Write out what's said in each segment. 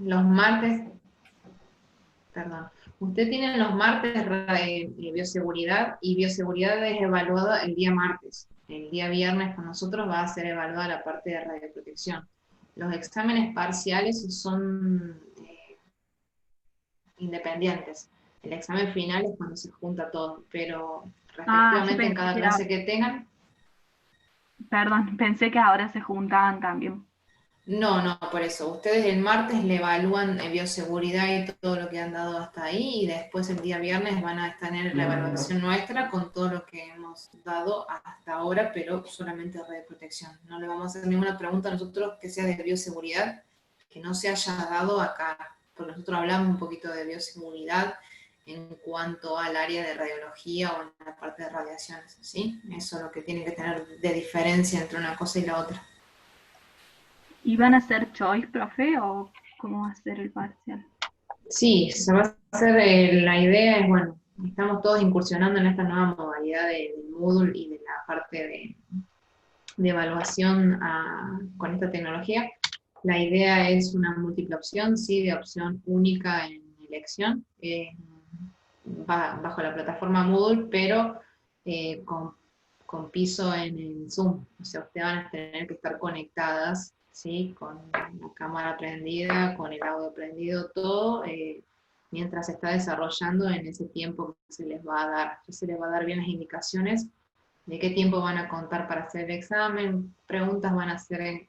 los martes, perdón, usted tiene los martes bioseguridad, y bioseguridad es evaluada el día martes. El día viernes con nosotros va a ser evaluada la parte de radioprotección. Los exámenes parciales son independientes. El examen final es cuando se junta todo, pero Ah, yo respectivamente en pensé cada que era, clase que tengan. perdón, pensé que ahora se juntaban también. No, no, por eso. Ustedes el martes le evalúan bioseguridad y todo lo que han dado hasta ahí, y después el día viernes van a tener la evaluación nuestra con todo lo que hemos dado hasta ahora, pero solamente de radioprotección. No le vamos a hacer ninguna pregunta a nosotros que sea de bioseguridad que no se haya dado acá, porque nosotros hablamos un poquito de bioseguridad en cuanto al área de radiología o en la parte de radiaciones, ¿sí? Eso es lo que tiene que tener de diferencia entre una cosa y la otra. ¿Y van a hacer choice, profe, o cómo va a ser el parcial? Sí, se va a hacer, la idea es, bueno, estamos todos incursionando en esta nueva modalidad del Moodle y de la parte de evaluación con esta tecnología. La idea es una múltiple opción, sí, de opción única en elección, bajo la plataforma Moodle, pero eh, con, con piso en Zoom. O sea, ustedes van a tener que estar conectadas, ¿sí? Con la cámara prendida, con el audio prendido, todo, mientras se está desarrollando en ese tiempo que se les va a dar. Ya se les va a dar bien las indicaciones de qué tiempo van a contar para hacer el examen, preguntas van a ser,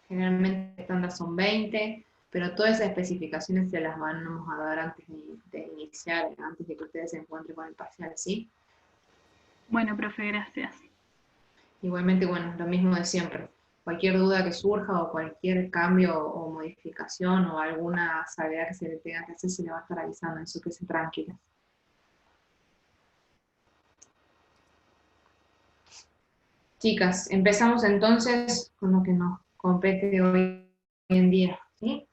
generalmente estándar son 20, pero todas esas especificaciones se las vamos a dar antes de iniciar, antes de que ustedes se encuentren con el parcial, ¿sí? Bueno, profe, gracias. Igualmente, bueno, lo mismo de siempre. Cualquier duda que surja o cualquier cambio o modificación o alguna salvedad que se le tenga que hacer, se le va a estar avisando, eso que se tranquila. Chicas, empezamos entonces con lo que nos compete hoy en día, ¿sí?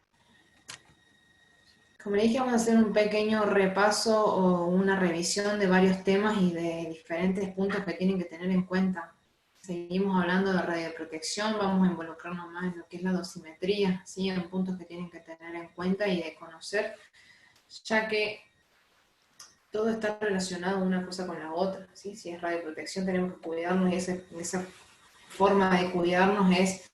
Como le dije, vamos a hacer un pequeño repaso o una revisión de varios temas y de diferentes puntos que tienen que tener en cuenta. Seguimos hablando de radioprotección, vamos a involucrarnos más en lo que es la dosimetría, ¿sí? En puntos que tienen que tener en cuenta y de conocer, ya que todo está relacionado una cosa con la otra, ¿sí? Si es radioprotección tenemos que cuidarnos y esa forma de cuidarnos es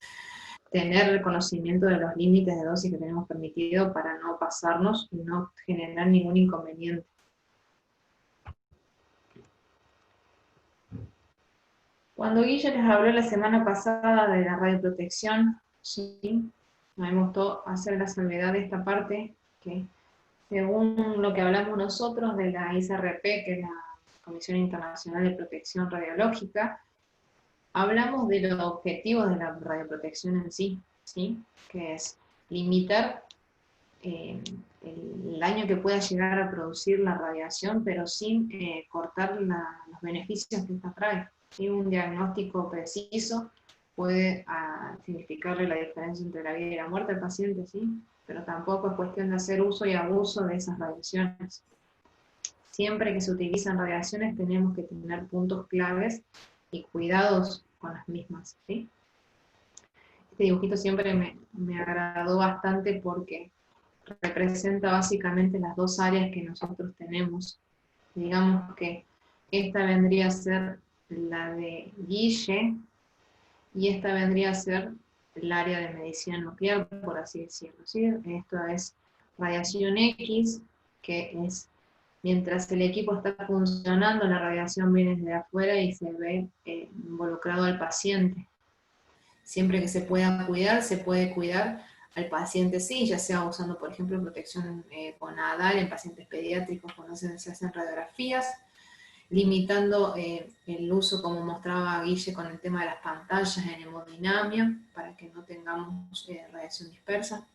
tener el conocimiento de los límites de dosis que tenemos permitido para no pasarnos y no generar ningún inconveniente. Cuando Guille les habló la semana pasada de la radioprotección, sí, me gustó hacer la salvedad de esta parte, que según lo que hablamos nosotros de la ISRP, que es la Comisión Internacional de Protección Radiológica, hablamos de los objetivos de la radioprotección en sí, ¿sí? Que es limitar el daño que pueda llegar a producir la radiación, pero sin cortar los beneficios que esta trae. ¿Sí? Un diagnóstico preciso puede significarle la diferencia entre la vida y la muerte al paciente, ¿sí? Pero tampoco es cuestión de hacer uso y abuso de esas radiaciones. Siempre que se utilizan radiaciones tenemos que tener puntos claves y cuidados con las mismas, ¿sí? Este dibujito siempre me agradó bastante porque representa básicamente las dos áreas que nosotros tenemos. Digamos que esta vendría a ser la de Guille y esta vendría a ser el área de medicina nuclear, por así decirlo, ¿sí? Esto es radiación X, que es mientras el equipo está funcionando, la radiación viene desde afuera y se ve involucrado al paciente. Siempre que se pueda cuidar, se puede cuidar al paciente, sí, ya sea usando, por ejemplo, protección gonadal en pacientes pediátricos cuando se hacen radiografías, limitando el uso, como mostraba Guille con el tema de las pantallas en hemodinamia, para que no tengamos radiación dispersa.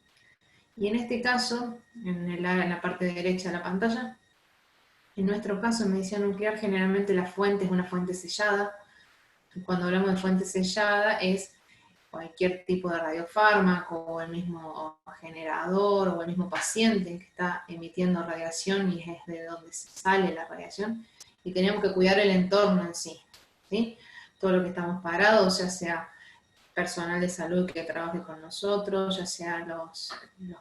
Y en este caso, en la parte derecha de la pantalla, en nuestro caso en medicina nuclear generalmente la fuente es una fuente sellada. Cuando hablamos de fuente sellada es cualquier tipo de radiofármaco o el mismo generador o el mismo paciente que está emitiendo radiación y es de donde sale la radiación, y tenemos que cuidar el entorno en sí, ¿sí? Todo lo que estamos parados, ya sea personal de salud que trabaje con nosotros, ya sea los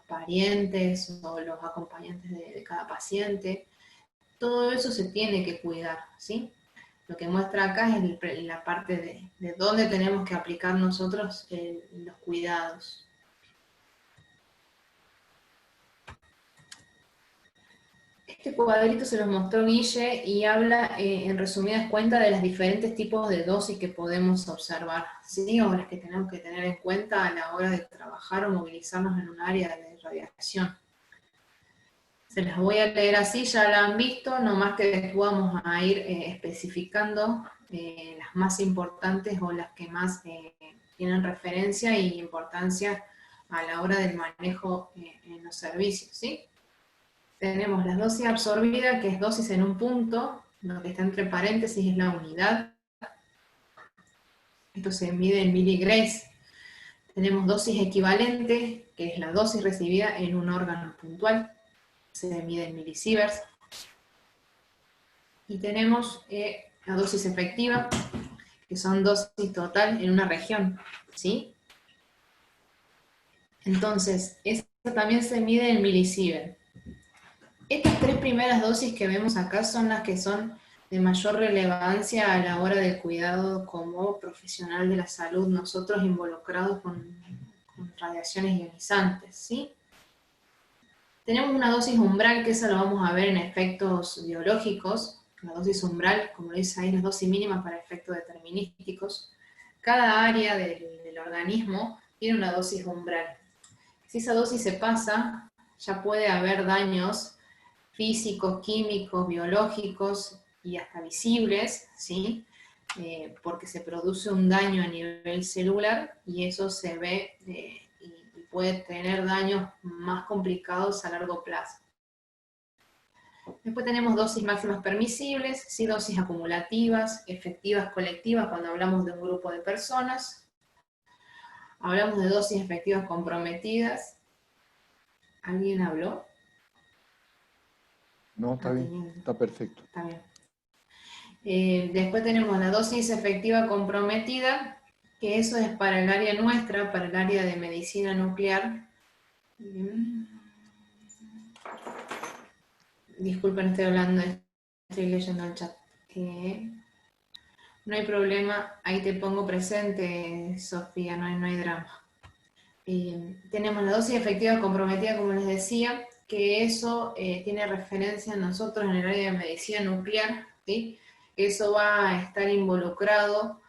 parientes o los acompañantes de cada paciente. Todo eso se tiene que cuidar, ¿sí? Lo que muestra acá es la parte de dónde tenemos que aplicar nosotros los cuidados. Este cuadrito se los mostró Guille y habla en resumidas cuentas de los diferentes tipos de dosis que podemos observar, ¿sí? O las que tenemos que tener en cuenta a la hora de trabajar o movilizarnos en un área de radiación. Se las voy a leer así, ya la han visto, nomás que después vamos a ir especificando las más importantes o las que más tienen referencia y importancia a la hora del manejo en los servicios, ¿sí? Tenemos la dosis absorbida, que es dosis en un punto, lo que está entre paréntesis es la unidad. Esto se mide en miligrays. Tenemos dosis equivalente, que es la dosis recibida en un órgano puntual, se mide en milisieverts. Y tenemos la dosis efectiva, que son dosis total en una región, ¿sí? Entonces, esto también se mide en milisievert. Estas tres primeras dosis que vemos acá son las que son de mayor relevancia a la hora del cuidado como profesional de la salud, nosotros involucrados con radiaciones ionizantes, ¿sí? Tenemos una dosis umbral, que esa lo vamos a ver en efectos biológicos. La dosis umbral, como dice ahí, las dosis mínimas para efectos determinísticos. Cada área del organismo tiene una dosis umbral. Si esa dosis se pasa, ya puede haber daños físicos, químicos, biológicos y hasta visibles, ¿sí? Porque se produce un daño a nivel celular y eso se ve y puede tener daños más complicados a largo plazo. Después tenemos dosis máximas permisibles, ¿sí? Dosis acumulativas, efectivas, colectivas, cuando hablamos de un grupo de personas. Hablamos de dosis efectivas comprometidas. ¿Alguien habló? No, está bien, está perfecto. Está bien. Después tenemos la dosis efectiva comprometida, que eso es para el área nuestra, para el área de medicina nuclear. Disculpen, estoy hablando, estoy leyendo el chat. No hay problema, ahí te pongo presente, Sofía, no hay drama. Tenemos la dosis efectiva comprometida, como les decía, que eso tiene referencia a nosotros en el área de medicina nuclear, ¿sí? Eso va a estar involucrado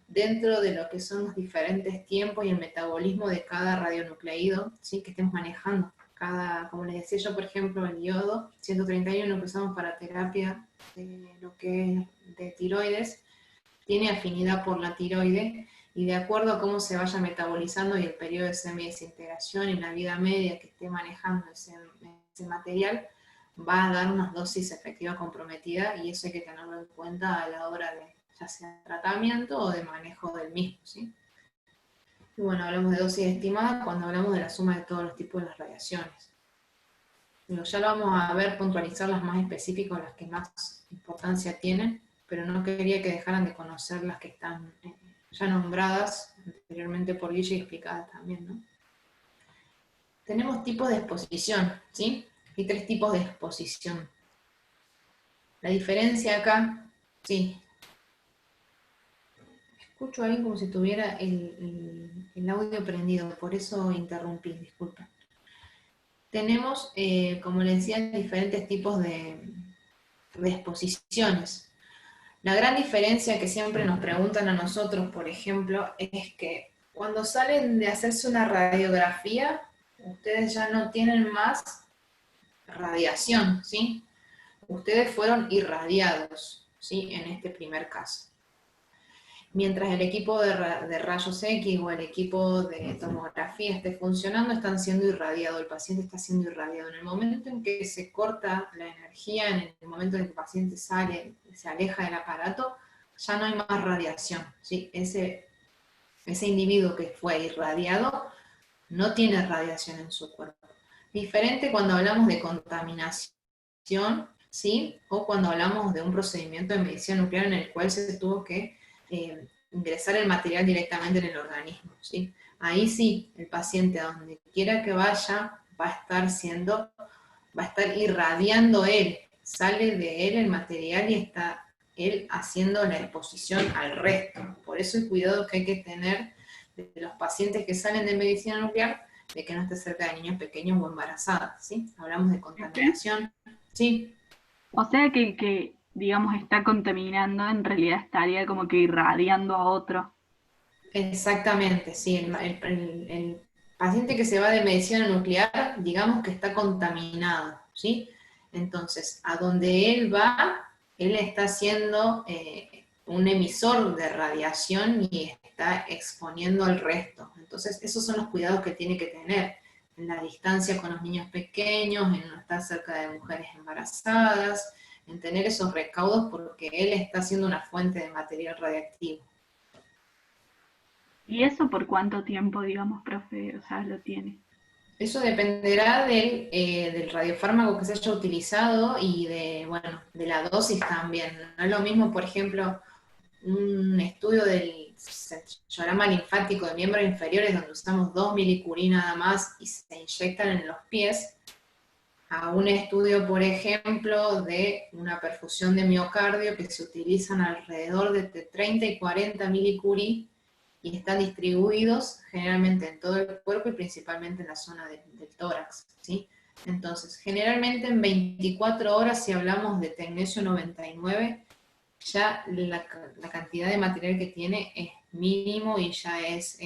dentro de lo que son los diferentes tiempos y el metabolismo de cada radionucleído, ¿sí? Que estemos manejando. Como les decía yo, por ejemplo, el iodo 131 que usamos para terapia de lo que es de tiroides, tiene afinidad por la tiroide, y de acuerdo a cómo se vaya metabolizando y el periodo de semi-desintegración y la vida media que esté manejando ese material, va a dar unas dosis efectivas comprometidas, y eso hay que tenerlo en cuenta a la hora de ya sea tratamiento o de manejo del mismo, ¿sí? Y bueno, hablamos de dosis estimada cuando hablamos de la suma de todos los tipos de las radiaciones. Ya lo vamos a ver, puntualizar las más específicas, las que más importancia tienen, pero no quería que dejaran de conocer las que están ya nombradas anteriormente por Guille y explicadas también, ¿no? Tenemos tipos de exposición, ¿sí? Hay tres tipos de exposición. La diferencia acá, sí. Escucho a alguien como si tuviera el audio prendido, por eso interrumpí, disculpen. Tenemos, como les decía, diferentes tipos de exposiciones. La gran diferencia que siempre nos preguntan a nosotros, por ejemplo, es que cuando salen de hacerse una radiografía, ustedes ya no tienen más radiación, ¿sí? Ustedes fueron irradiados, ¿sí? En este primer caso. Mientras el equipo de rayos X o el equipo de tomografía esté funcionando, están siendo irradiados, el paciente está siendo irradiado. En el momento en que se corta la energía, en el momento en que el paciente sale, se aleja del aparato, ya no hay más radiación, ¿sí? Ese individuo que fue irradiado no tiene radiación en su cuerpo. Diferente cuando hablamos de contaminación, ¿sí? O cuando hablamos de un procedimiento de medicina nuclear en el cual se tuvo que ingresar el material directamente en el organismo, ¿sí? Ahí sí, el paciente a donde quiera que vaya va a estar irradiando él, sale de él el material y está él haciendo la exposición al resto. Por eso el cuidado que hay que tener de los pacientes que salen de medicina nuclear, de que no esté cerca de niños pequeños o embarazadas, ¿sí? Hablamos de contaminación, ¿sí? O sea que, digamos, está contaminando, en realidad estaría como que irradiando a otro. Exactamente, sí. El paciente que se va de medicina nuclear, digamos que está contaminado, ¿sí? Entonces, a donde él va, él está siendo un emisor de radiación y está exponiendo al resto. Entonces, esos son los cuidados que tiene que tener en la distancia con los niños pequeños, en no estar cerca de mujeres embarazadas, en tener esos recaudos porque él está siendo una fuente de material radiactivo. ¿Y eso por cuánto tiempo, digamos, profe, o sea, lo tiene? Eso dependerá del radiofármaco que se haya utilizado y bueno, de la dosis también. No es lo mismo, por ejemplo, un estudio del angiograma linfático de miembros inferiores donde usamos 2 milicurí nada más y se inyectan en los pies, a un estudio, por ejemplo, de una perfusión de miocardio que se utilizan alrededor de 30 y 40 milicurí y están distribuidos generalmente en todo el cuerpo y principalmente en la zona del tórax, ¿sí? Entonces, generalmente en 24 horas, si hablamos de tecnesio 99, ya la cantidad de material que tiene es mínimo y ya es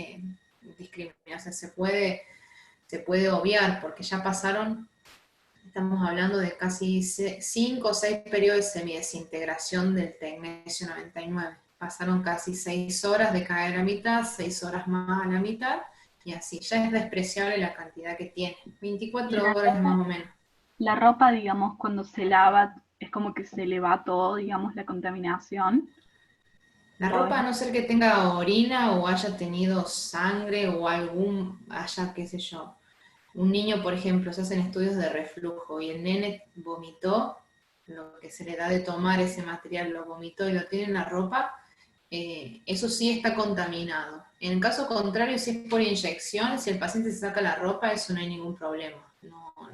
discriminado, o sea, se puede obviar, porque ya pasaron, estamos hablando de casi 5 o 6 periodos de semidesintegración del tecnesio 99. Pasaron casi 6 horas de caer a la mitad, 6 horas más a la mitad, y así ya es despreciable la cantidad que tiene. Y 24 horas más o menos. la ropa, digamos, cuando se lava, es como que se le va todo, digamos, la contaminación. La ropa, a no ser que tenga orina o haya tenido sangre o haya, qué sé yo, un niño, por ejemplo, se hacen estudios de reflujo y el nene vomitó, lo que se le da de tomar ese material, lo vomitó y lo tiene en la ropa, eso sí está contaminado. En caso contrario, si es por inyección, si el paciente se saca la ropa, eso no hay ningún problema.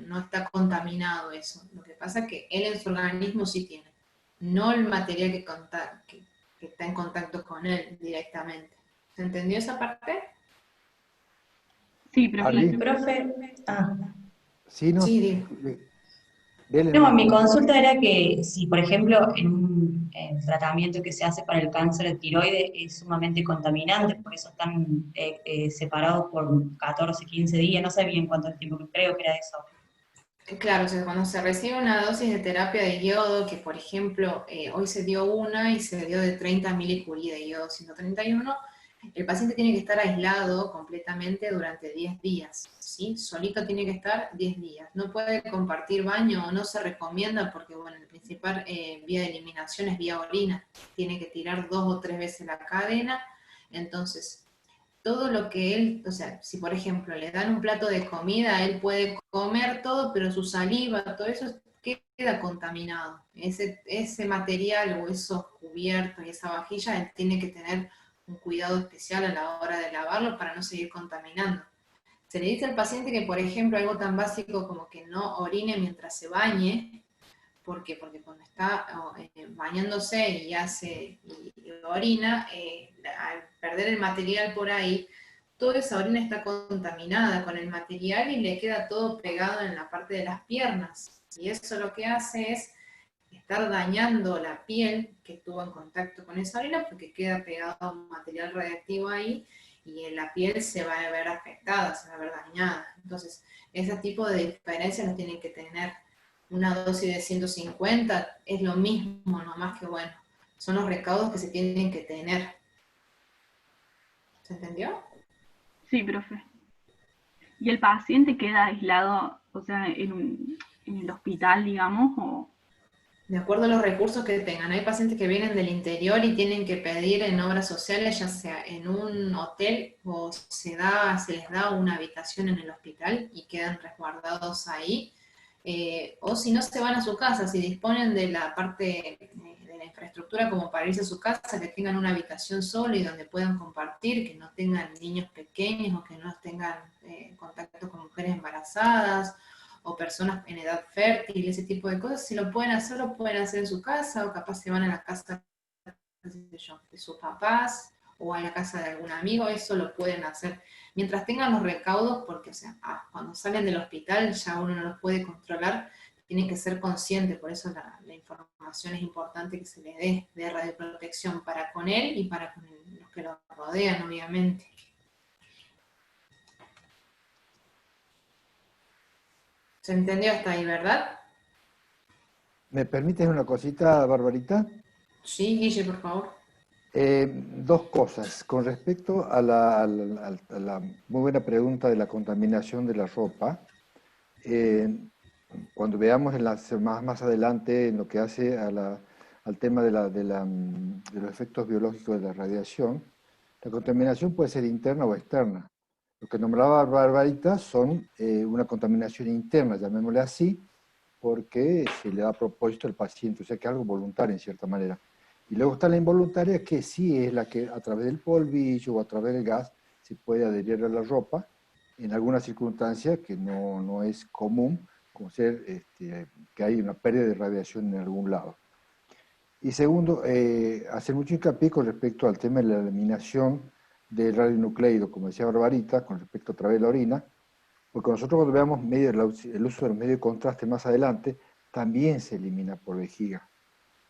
No está contaminado eso. Lo que pasa es que él en su organismo sí tiene, no el material que está en contacto con él directamente. ¿Se entendió esa parte? Sí, profe. Arli, Profe, sí, no, Sí, digo. dele no, nomás. mi consulta era que si, por ejemplo, en un tratamiento que se hace para el cáncer de tiroides es sumamente contaminante, por eso están separados por 14, 15 días, no sé bien cuánto es el tiempo, creo que era eso. Claro, o sea, cuando se recibe una dosis de terapia de yodo, que por ejemplo hoy se dio una y se dio de 30 milicurí de yodo 131, el paciente tiene que estar aislado completamente durante 10 días, ¿sí? Solito tiene que estar 10 días. No puede compartir baño o no se recomienda porque, bueno, el principal vía de eliminación es vía orina. Tiene que tirar 2 o 3 veces la cadena, entonces todo lo que él, o sea, si por ejemplo le dan un plato de comida, él puede comer todo, pero su saliva, todo eso queda contaminado. Ese material o esos cubiertos y esa vajilla, él tiene que tener un cuidado especial a la hora de lavarlo para no seguir contaminando. Se le dice al paciente que, por ejemplo, algo tan básico como que no orine mientras se bañe. ¿Por qué? Porque cuando está bañándose y orina, al perder el material por ahí, toda esa orina está contaminada con el material y le queda todo pegado en la parte de las piernas. Y eso lo que hace es estar dañando la piel que estuvo en contacto con esa orina porque queda pegado un material radiactivo ahí y la piel se va a ver afectada, se va a ver dañada. Entonces, ese tipo de diferencias las tienen que tener. Una dosis de 150 es lo mismo, no más que bueno. Son los recaudos que se tienen que tener. ¿Se entendió? Sí, profe. ¿Y el paciente queda aislado, o sea, en el hospital, digamos, o...? De acuerdo a los recursos que tengan. Hay pacientes que vienen del interior y tienen que pedir en obras sociales, ya sea en un hotel o se les da una habitación en el hospital y quedan resguardados ahí. O si no, se van a su casa, si disponen de la parte de la infraestructura como para irse a su casa, que tengan una habitación sola y donde puedan compartir, que no tengan niños pequeños o que no tengan contacto con mujeres embarazadas o personas en edad fértil, ese tipo de cosas. Si lo pueden hacer, lo pueden hacer en su casa, o capaz se van a la casa, qué sé yo, de sus papás o a la casa de algún amigo, eso lo pueden hacer. Mientras tengan los recaudos, porque o sea, cuando salen del hospital ya uno no los puede controlar, tienen que ser conscientes, por eso la información es importante que se le dé de radioprotección para con él y para con los que lo rodean, obviamente. ¿Se entendió hasta ahí, verdad? ¿Me permites una cosita, Barbarita? Sí, Guille, por favor. Dos cosas. Con respecto a la muy buena pregunta de la contaminación de la ropa, cuando veamos más adelante en lo que hace al tema de los efectos biológicos de la radiación, la contaminación puede ser interna o externa. Lo que nombraba Barbarita son una contaminación interna, llamémosle así, porque se le da a propósito al paciente, o sea que es algo voluntario en cierta manera. Y luego está la involuntaria, que sí es la que a través del polvillo o a través del gas se puede adherir a la ropa, en alguna circunstancia que no es común, como ser que hay una pérdida de radiación en algún lado. Y segundo, hacer mucho hincapié con respecto al tema de la eliminación del radionucleido, como decía Barbarita, con respecto a través de la orina, porque nosotros cuando veamos el uso de los medios de contraste más adelante, también se elimina por vejiga.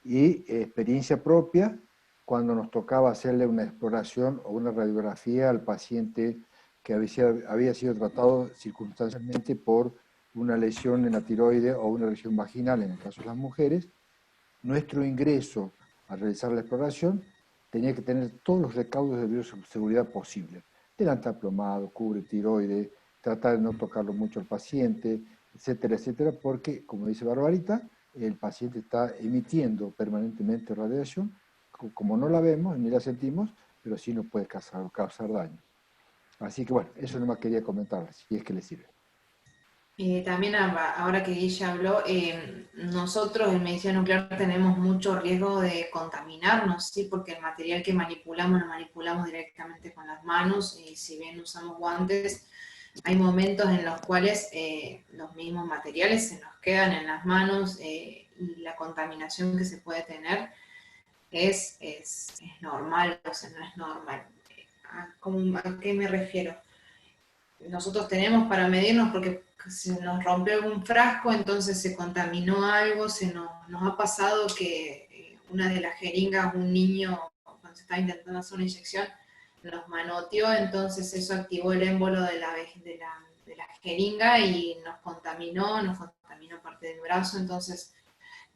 Y experiencia propia, cuando nos tocaba hacerle una exploración o una radiografía al paciente que había sido tratado circunstancialmente por una lesión en la tiroide o una lesión vaginal, en el caso de las mujeres, nuestro ingreso a realizar la exploración tenía que tener todos los recaudos de bioseguridad posibles. Delantal plomado, cubre tiroide, tratar de no tocarlo mucho al paciente, etcétera, etcétera, porque, como dice Barbarita, el paciente está emitiendo permanentemente radiación, como no la vemos ni la sentimos, pero sí nos puede causar daño. Así que bueno, eso nomás quería comentar, si es que le sirve. También ahora que ella habló, nosotros en medicina nuclear tenemos mucho riesgo de contaminarnos, ¿sí? Porque el material que manipulamos lo manipulamos directamente con las manos, y si bien usamos guantes, hay momentos en los cuales los mismos materiales se nos quedan en las manos, y la contaminación que se puede tener es normal, o sea, no es normal. ¿A qué me refiero? Nosotros tenemos para medirnos porque se nos rompió algún frasco, entonces se contaminó algo, nos ha pasado que una de las jeringas, un niño, cuando se estaba intentando hacer una inyección, nos manoteó, entonces eso activó el émbolo de la jeringa y nos contaminó parte del brazo, entonces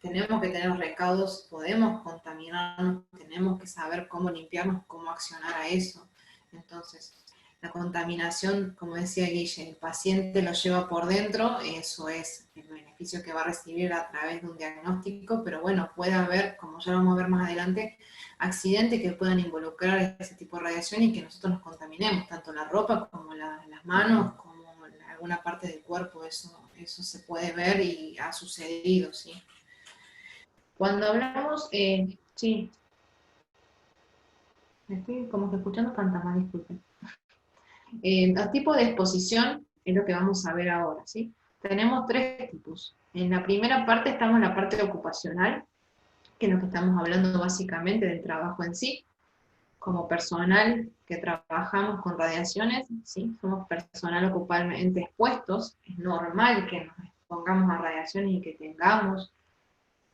tenemos que tener recaudos, podemos contaminarnos, tenemos que saber cómo limpiarnos, cómo accionar a eso. Entonces, la contaminación, como decía Guille, el paciente lo lleva por dentro, eso es el beneficio que va a recibir a través de un diagnóstico, pero bueno, puede haber, como ya vamos a ver más adelante, accidentes que puedan involucrar ese tipo de radiación y que nosotros nos contaminemos, tanto la ropa como las manos, como alguna parte del cuerpo, eso se puede ver y ha sucedido, ¿sí? Cuando hablamos, sí, me estoy como que escuchando fantasmas, disculpen. Los tipos de exposición es lo que vamos a ver ahora, ¿sí? Tenemos tres tipos. En la primera parte estamos en la parte ocupacional, que es lo que estamos hablando básicamente del trabajo en sí. Como personal que trabajamos con radiaciones, ¿sí? Somos personal ocupadamente expuestos, es normal que nos expongamos a radiaciones y que tengamos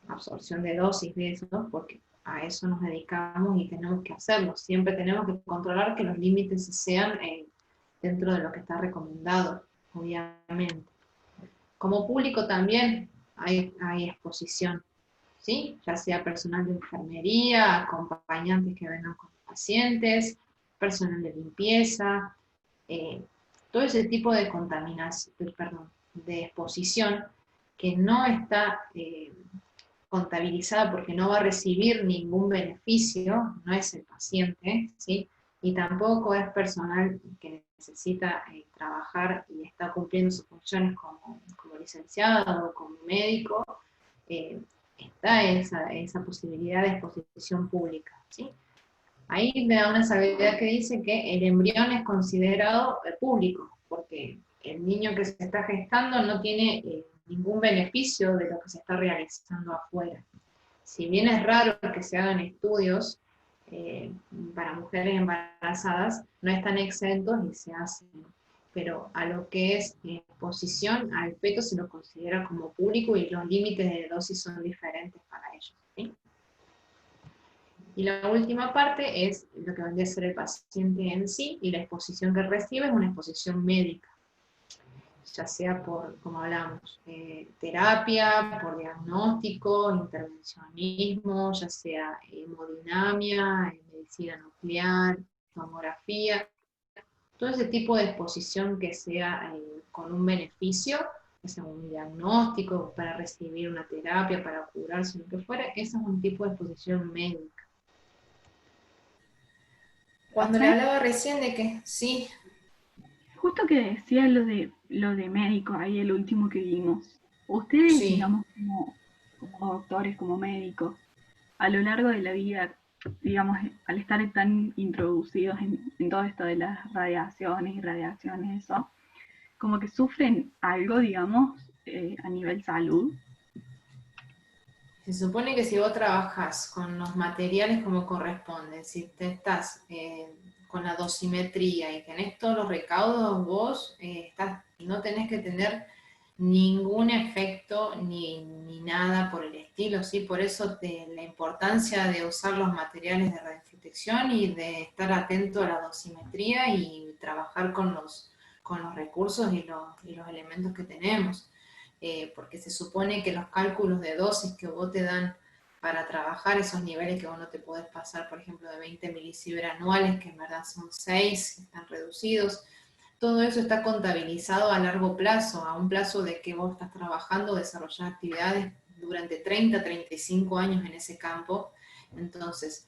absorción de dosis de eso, porque a eso nos dedicamos y tenemos que hacerlo. Siempre tenemos que controlar que los límites sean dentro de lo que está recomendado, obviamente. Como público también hay exposición, ¿sí? Ya sea personal de enfermería, acompañantes que vengan con pacientes, personal de limpieza, todo ese tipo de contaminación, de exposición que no está contabilizada porque no va a recibir ningún beneficio, no es el paciente, ¿sí? Y tampoco es personal que necesita trabajar y está cumpliendo sus funciones como licenciado o como médico, está esa posibilidad de exposición pública, ¿sí? Ahí me da una salvedad que dice que el embrión es considerado público, porque el niño que se está gestando no tiene ningún beneficio de lo que se está realizando afuera. Si bien es raro que se hagan estudios eh, para mujeres embarazadas, no están exentos y se hacen. Pero a lo que es exposición al feto se lo considera como público y los límites de dosis son diferentes para ellos, ¿sí? Y la última parte es lo que vendría a ser el paciente en sí, y la exposición que recibe es una exposición médica, ya sea por, como hablamos, terapia, por diagnóstico, intervencionismo, ya sea hemodinamia, medicina nuclear, tomografía, todo ese tipo de exposición que sea con un beneficio, ya sea un diagnóstico, para recibir una terapia, para curarse, lo que fuera, ese es un tipo de exposición médica. Cuando le ¿Profe? hablaba recién de que sí, Justo que decía lo de médico, ahí el último que vimos. Ustedes, sí, digamos, como doctores, como médicos, a lo largo de la vida, digamos, al estar tan introducidos en todo esto de las radiaciones y radiaciones, eso, como que sufren algo, digamos, a nivel salud. se supone que si vos trabajás con los materiales como corresponde, si te estás con la dosimetría y tenés todos los recaudos, vos no tenés que tener ningún efecto ni nada por el estilo, ¿sí? Por eso la importancia de usar los materiales de radioprotección y de estar atento a la dosimetría y trabajar con los recursos y los elementos que tenemos. Porque se supone que los cálculos de dosis que vos te dan para trabajar esos niveles que vos no te podés pasar, por ejemplo, de 20 milisievert anuales, que en verdad son 6, que están reducidos, todo eso está contabilizado a largo plazo, a un plazo de que vos estás trabajando, desarrollando actividades durante 30, 35 años en ese campo. Entonces,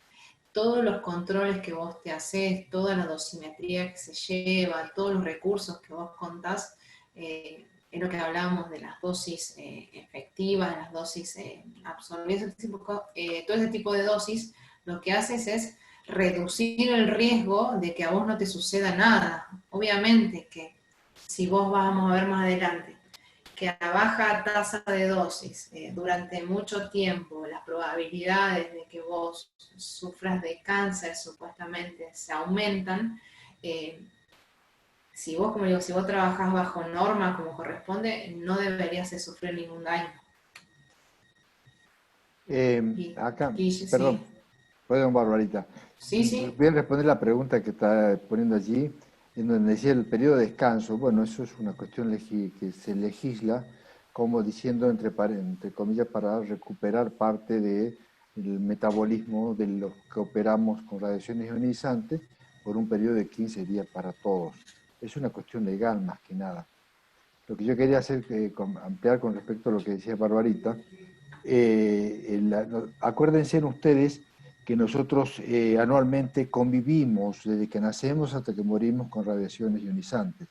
todos los controles que vos te haces, toda la dosimetría que se lleva, todos los recursos que vos contás, es lo que hablábamos de las dosis efectivas, de las dosis absorbidas, todo ese tipo de dosis, lo que haces es reducir el riesgo de que a vos no te suceda nada. Obviamente que si vos vamos a ver más adelante, que a baja tasa de dosis durante mucho tiempo las probabilidades de que vos sufras de cáncer supuestamente se aumentan, si vos, como digo, si vos trabajás bajo norma como corresponde, no deberías de sufrir ningún daño. Acá, perdón, Sí, perdón, Barbarita. sí, Voy a responder la pregunta que está poniendo allí, en donde decía el periodo de descanso. Bueno, eso es una cuestión que se legisla, como diciendo, entre comillas, para recuperar parte del metabolismo de los que operamos con radiaciones ionizantes por un periodo de 15 días para todos. Es una cuestión legal más que nada. Lo que yo quería hacer, ampliar con respecto a lo que decía Barbarita, acuérdense ustedes que nosotros anualmente convivimos desde que nacemos hasta que morimos con radiaciones ionizantes.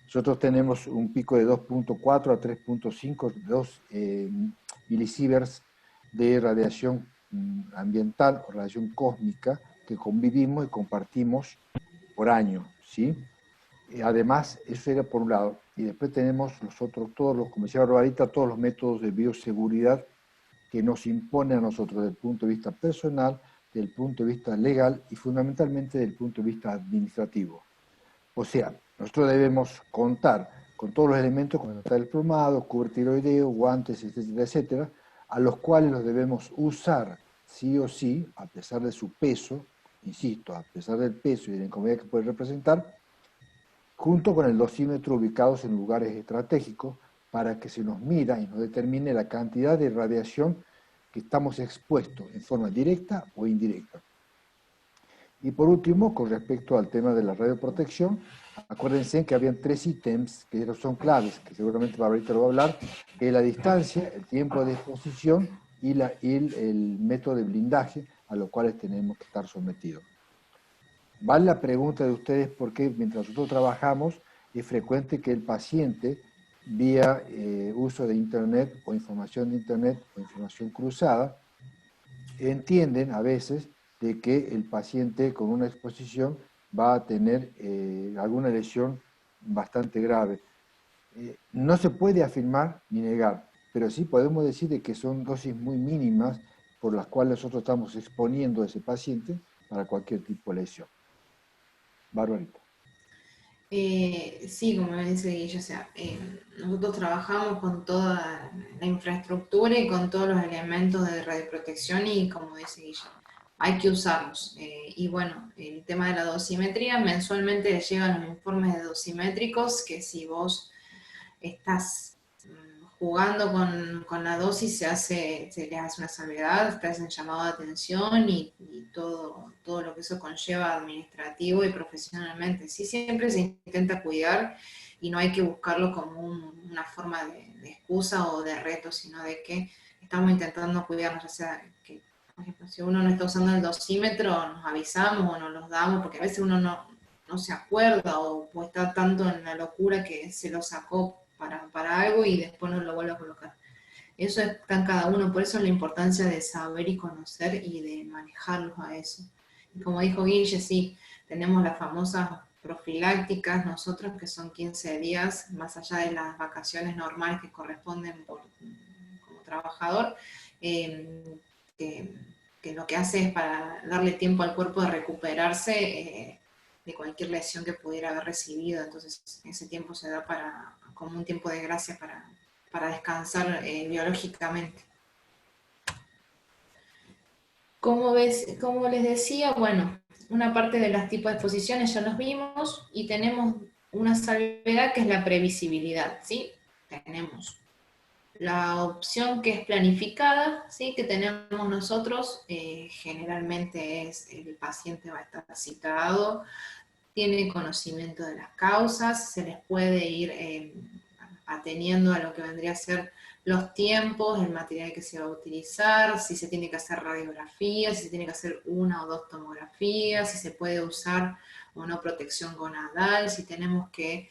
Nosotros tenemos un pico de 2.4 a 3.5 milisieverts de radiación ambiental o radiación cósmica que convivimos y compartimos por año, ¿sí? Además, eso era por un lado. Y después tenemos todos los, como decía Barbarita, todos los métodos de bioseguridad que nos impone a nosotros desde el punto de vista personal, desde el punto de vista legal y fundamentalmente desde el punto de vista administrativo. O sea, nosotros debemos contar con todos los elementos, como está el plomado, cubre tiroideo, guantes, etcétera, etcétera, a los cuales los debemos usar sí o sí, a pesar de su peso, insisto, a pesar del peso y de la incomodidad que puede representar, junto con el dosímetro ubicados en lugares estratégicos para que se nos mida y nos determine la cantidad de radiación que estamos expuestos en forma directa o indirecta. Y por último, con respecto al tema de la radioprotección, acuérdense que habían 3 ítems que son claves, que seguramente ahorita lo va a hablar, que es la distancia, el tiempo de exposición y el método de blindaje a los cuales tenemos que estar sometidos. Vale la pregunta de ustedes porque mientras nosotros trabajamos es frecuente que el paciente vía uso de Internet o información de Internet o información cruzada, entienden a veces de que el paciente con una exposición va a tener alguna lesión bastante grave. No se puede afirmar ni negar, pero sí podemos decir de que son dosis muy mínimas por las cuales nosotros estamos exponiendo a ese paciente para cualquier tipo de lesión. Barbarita. Sí, como dice Guille, o sea, nosotros trabajamos con toda la infraestructura y con todos los elementos de radioprotección y como dice Guille, hay que usarlos. Y bueno, el tema de la dosimetría, mensualmente les llegan los informes de dosimétricos que si vos estás jugando con la dosis se les hace una salvedad, te hacen llamado de atención y todo lo que eso conlleva administrativo y profesionalmente. Sí, siempre se intenta cuidar y no hay que buscarlo como una forma de excusa o de reto, sino de que estamos intentando cuidarnos, ya sea que, por ejemplo, si uno no está usando el dosímetro, nos avisamos o nos los damos, porque a veces uno no se acuerda o está tanto en la locura que se lo sacó para algo y después no lo vuelve a colocar. Eso está en cada uno, por eso la importancia de saber y conocer y de manejarlos a eso. Y como dijo Guille, sí, tenemos las famosas profilácticas nosotros que son 15 días, más allá de las vacaciones normales que corresponden como trabajador, que, que lo que hace es para darle tiempo al cuerpo de recuperarse de cualquier lesión que pudiera haber recibido, entonces ese tiempo se da como un tiempo de gracia para descansar biológicamente. Como les decía, bueno, una parte de los tipos de exposiciones ya los vimos y tenemos una salvedad que es la previsibilidad, ¿sí? Tenemos la opción que es planificada, ¿sí? Que tenemos nosotros, generalmente es el paciente va a estar citado, tiene conocimiento de las causas, se les puede ir ateniendo a lo que vendría a ser los tiempos, el material que se va a utilizar, si se tiene que hacer radiografía, si se tiene que hacer 1 o 2 tomografías, si se puede usar o no protección gonadal, si tenemos que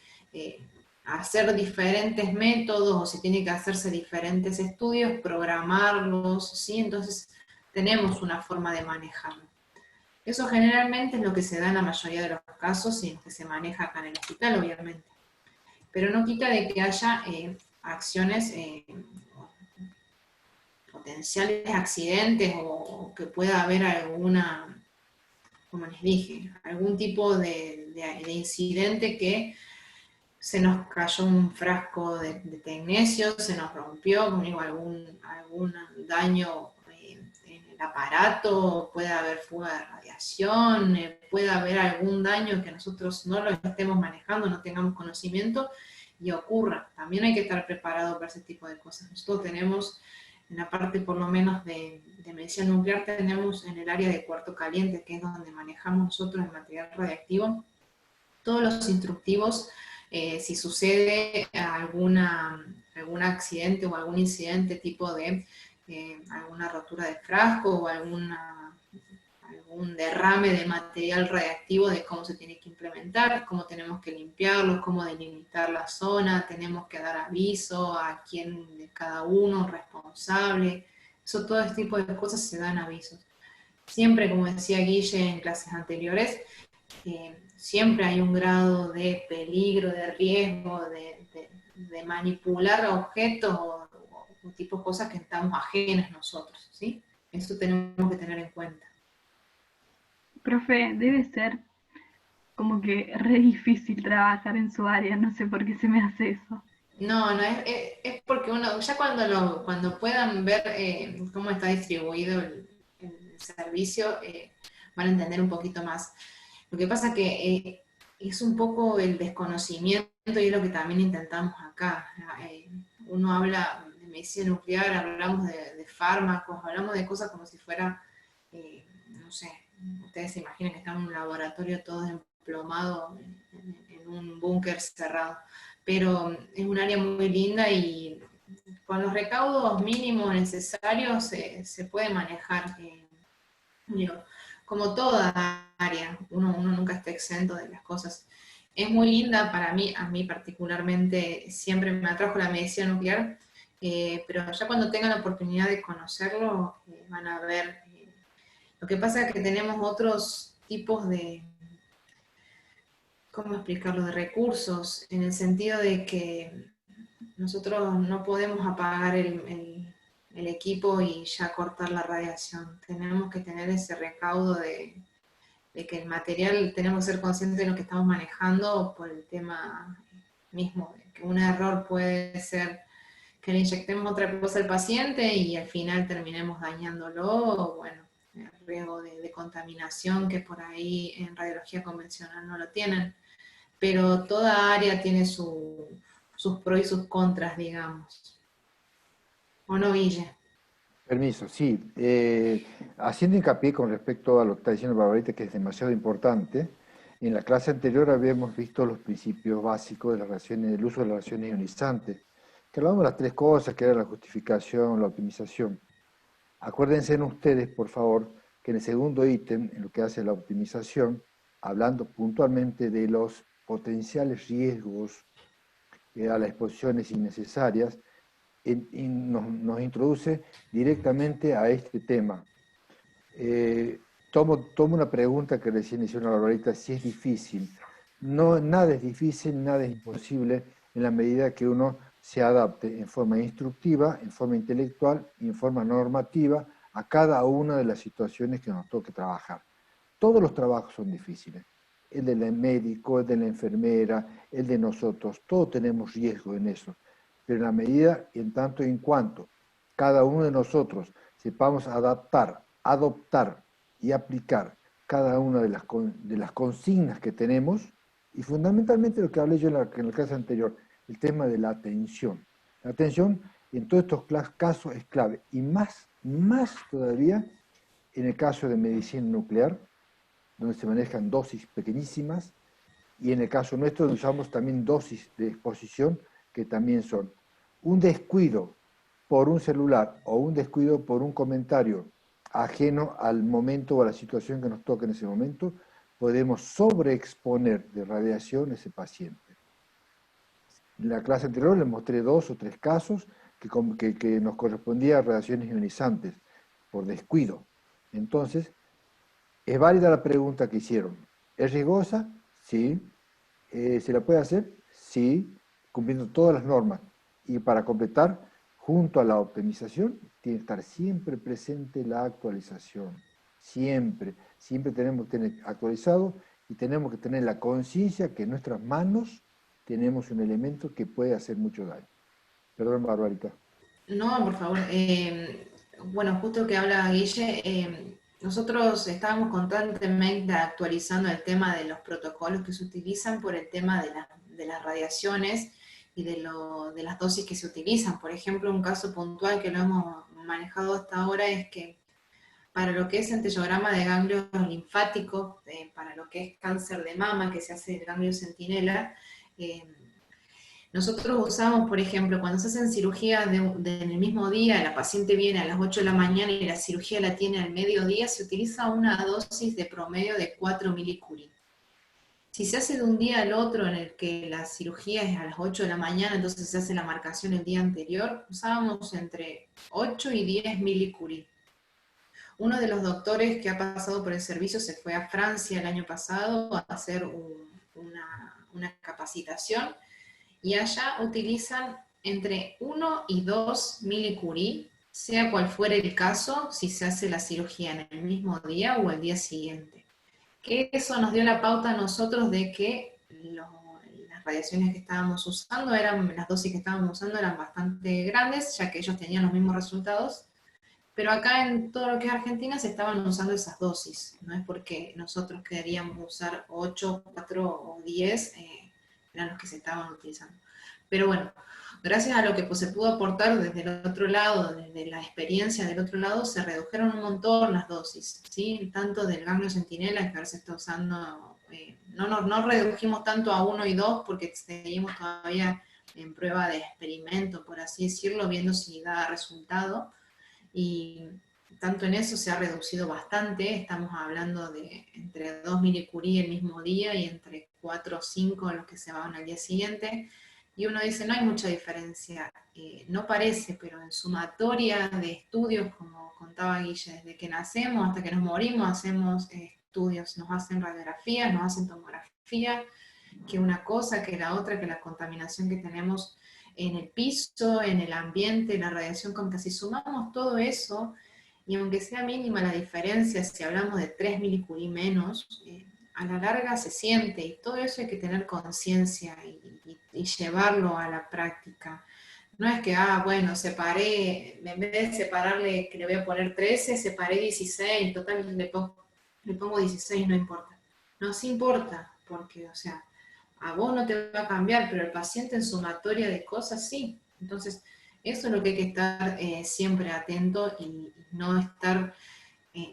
hacer diferentes métodos o si tiene que hacerse diferentes estudios, programarlos, ¿sí? Entonces tenemos una forma de manejarlo. Eso generalmente es lo que se da en la mayoría de los casos y en que se maneja acá en el hospital, obviamente. Pero no quita de que haya acciones, potenciales accidentes o que pueda haber alguna, como les dije, algún tipo de incidente que se nos cayó un frasco de tecnesio, se nos rompió, como digo, algún daño en el aparato, puede haber fuga de radiación, puede haber algún daño que nosotros no lo estemos manejando, no tengamos conocimiento y ocurra. También hay que estar preparado para ese tipo de cosas. Nosotros tenemos, en la parte por lo menos de medicina nuclear, tenemos en el área de cuarto caliente, que es donde manejamos nosotros el material radiactivo, todos los instructivos. Si sucede algún accidente o algún incidente tipo de alguna rotura de frasco o algún derrame de material radiactivo, de cómo se tiene que implementar, cómo tenemos que limpiarlo, cómo delimitar la zona, tenemos que dar aviso a quién de cada uno responsable. Eso, todo este tipo de cosas se dan avisos. Siempre, como decía Guille en clases anteriores, siempre hay un grado de peligro, de riesgo, de manipular objetos o tipo de cosas que estamos ajenas nosotros, ¿sí? Eso tenemos que tener en cuenta. Profe, debe ser como que re difícil trabajar en su área, no sé por qué se me hace eso. No, es porque uno, ya cuando puedan ver cómo está distribuido el servicio, van a entender un poquito más. Lo que pasa que es un poco el desconocimiento y es lo que también intentamos acá. Uno habla de medicina nuclear, hablamos de fármacos, hablamos de cosas como si fuera, no sé, ustedes se imaginan que estamos en un laboratorio todos emplomados en un búnker cerrado, pero es un área muy linda y con los recaudos mínimos necesarios se puede manejar. Digo, como toda área, uno nunca está exento de las cosas es muy linda para mí, a mí particularmente siempre me atrajo la medicina nuclear, pero ya cuando tengan la oportunidad de conocerlo, van a ver. Lo que pasa es que tenemos otros tipos de, ¿cómo explicarlo?, de recursos, en el sentido de que nosotros no podemos apagar el equipo y ya cortar la radiación. Tenemos que tener ese recaudo de que el material, tenemos que ser conscientes de lo que estamos manejando por el tema mismo, de que un error puede ser que le inyectemos otra cosa al paciente y al final terminemos dañándolo, o bueno, el riesgo de contaminación que por ahí en radiología convencional no lo tienen. Pero toda área tiene sus pros y sus contras, digamos. ¿O no, Guille? Permiso, sí. Haciendo hincapié con respecto a lo que está diciendo Barbarita, que es demasiado importante, en la clase anterior habíamos visto los principios básicos de las reacciones, del uso de las reacciones ionizantes, que hablábamos de las tres cosas, que era la justificación, la optimización. Acuérdense ustedes, por favor, que en el segundo ítem, en lo que hace la optimización, hablando puntualmente de los potenciales riesgos a las exposiciones innecesarias, nos introduce directamente a este tema. Tomo una pregunta que recién hicieron ahorita, si es difícil. No, nada es difícil, nada es imposible en la medida que uno se adapte en forma instructiva, en forma intelectual y en forma normativa a cada una de las situaciones que nos toque trabajar. Todos los trabajos son difíciles. El del médico, el de la enfermera, el de nosotros, todos tenemos riesgo en eso. Pero en la medida, en tanto y en cuanto cada uno de nosotros sepamos adaptar, adoptar y aplicar cada una de las consignas que tenemos, y fundamentalmente lo que hablé yo en la clase anterior, el tema de la atención. La atención en todos estos casos es clave, y más todavía en el caso de medicina nuclear, donde se manejan dosis pequeñísimas, y en el caso nuestro usamos también dosis de exposición que también son un descuido por un celular o un descuido por un comentario ajeno al momento o a la situación que nos toca en ese momento, podemos sobreexponer de radiación a ese paciente. En la clase anterior les mostré 2 o 3 casos que nos correspondía a radiaciones ionizantes por descuido. Entonces, es válida la pregunta que hicieron. ¿Es riesgosa? Sí. ¿Se la puede hacer? Sí, cumpliendo todas las normas. Y para completar, junto a la optimización, tiene que estar siempre presente la actualización. Siempre tenemos que tener actualizado y tenemos que tener la conciencia que en nuestras manos tenemos un elemento que puede hacer mucho daño. Perdón, Barbarita. No, por favor. Bueno, justo que habla Guille, nosotros estábamos constantemente actualizando el tema de los protocolos que se utilizan por el tema de las radiaciones y de las dosis que se utilizan. Por ejemplo, un caso puntual que lo hemos manejado hasta ahora es que para lo que es anteyograma de ganglios linfáticos, para lo que es cáncer de mama, que se hace el ganglio centinela, nosotros usamos, por ejemplo, cuando se hacen cirugías en el mismo día, la paciente viene a las 8 de la mañana y la cirugía la tiene al mediodía, se utiliza una dosis de promedio de 4 milicurie. Si se hace de un día al otro en el que la cirugía es a las 8 de la mañana, entonces se hace la marcación el día anterior, usábamos entre 8 y 10 milicurie. Uno de los doctores que ha pasado por el servicio se fue a Francia el año pasado a hacer una capacitación, y allá utilizan entre 1 y 2 milicurie, sea cual fuere el caso, si se hace la cirugía en el mismo día o el día siguiente. Que eso nos dio la pauta a nosotros de que las radiaciones que estábamos usando, las dosis que estábamos usando eran bastante grandes, ya que ellos tenían los mismos resultados, pero acá en todo lo que es Argentina se estaban usando esas dosis, no es porque nosotros queríamos usar 8, 4 o 10, eran los que se estaban utilizando. Pero bueno, gracias a lo que se pudo aportar desde el otro lado, desde la experiencia del otro lado, se redujeron un montón las dosis, ¿sí? Tanto del ganglio centinela, que ahora se está usando, no redujimos tanto a 1 y 2 porque seguimos todavía en prueba de experimento, por así decirlo, viendo si da resultado, y tanto en eso se ha reducido bastante, estamos hablando de entre 2 milicurie el mismo día y entre 4 o 5 los que se van al día siguiente, y uno dice, no hay mucha diferencia. No parece, pero en sumatoria de estudios, como contaba Guille, desde que nacemos hasta que nos morimos, hacemos estudios, nos hacen radiografías, nos hacen tomografía, que una cosa, que la otra, que la contaminación que tenemos en el piso, en el ambiente, la radiación, como que si sumamos todo eso, y aunque sea mínima la diferencia, si hablamos de 3 milicurie menos, a la larga se siente, y todo eso hay que tener conciencia y llevarlo a la práctica. No es que, bueno, separé, en vez de separarle, que le voy a poner 13, separé 16, total le pongo 16, no importa. No, sí importa, porque, o sea, a vos no te va a cambiar, pero el paciente en sumatoria de cosas sí. Entonces, eso es lo que hay que estar siempre atento y no estar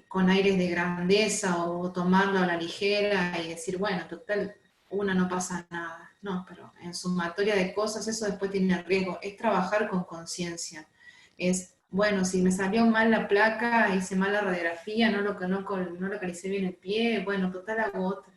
con aires de grandeza o tomarlo a la ligera y decir, bueno, total, una no pasa nada. No, pero en sumatoria de cosas eso después tiene riesgo. Es trabajar con conciencia. Es, bueno, si me salió mal la placa, hice mal la radiografía, no localicé bien el pie, bueno, total hago otra.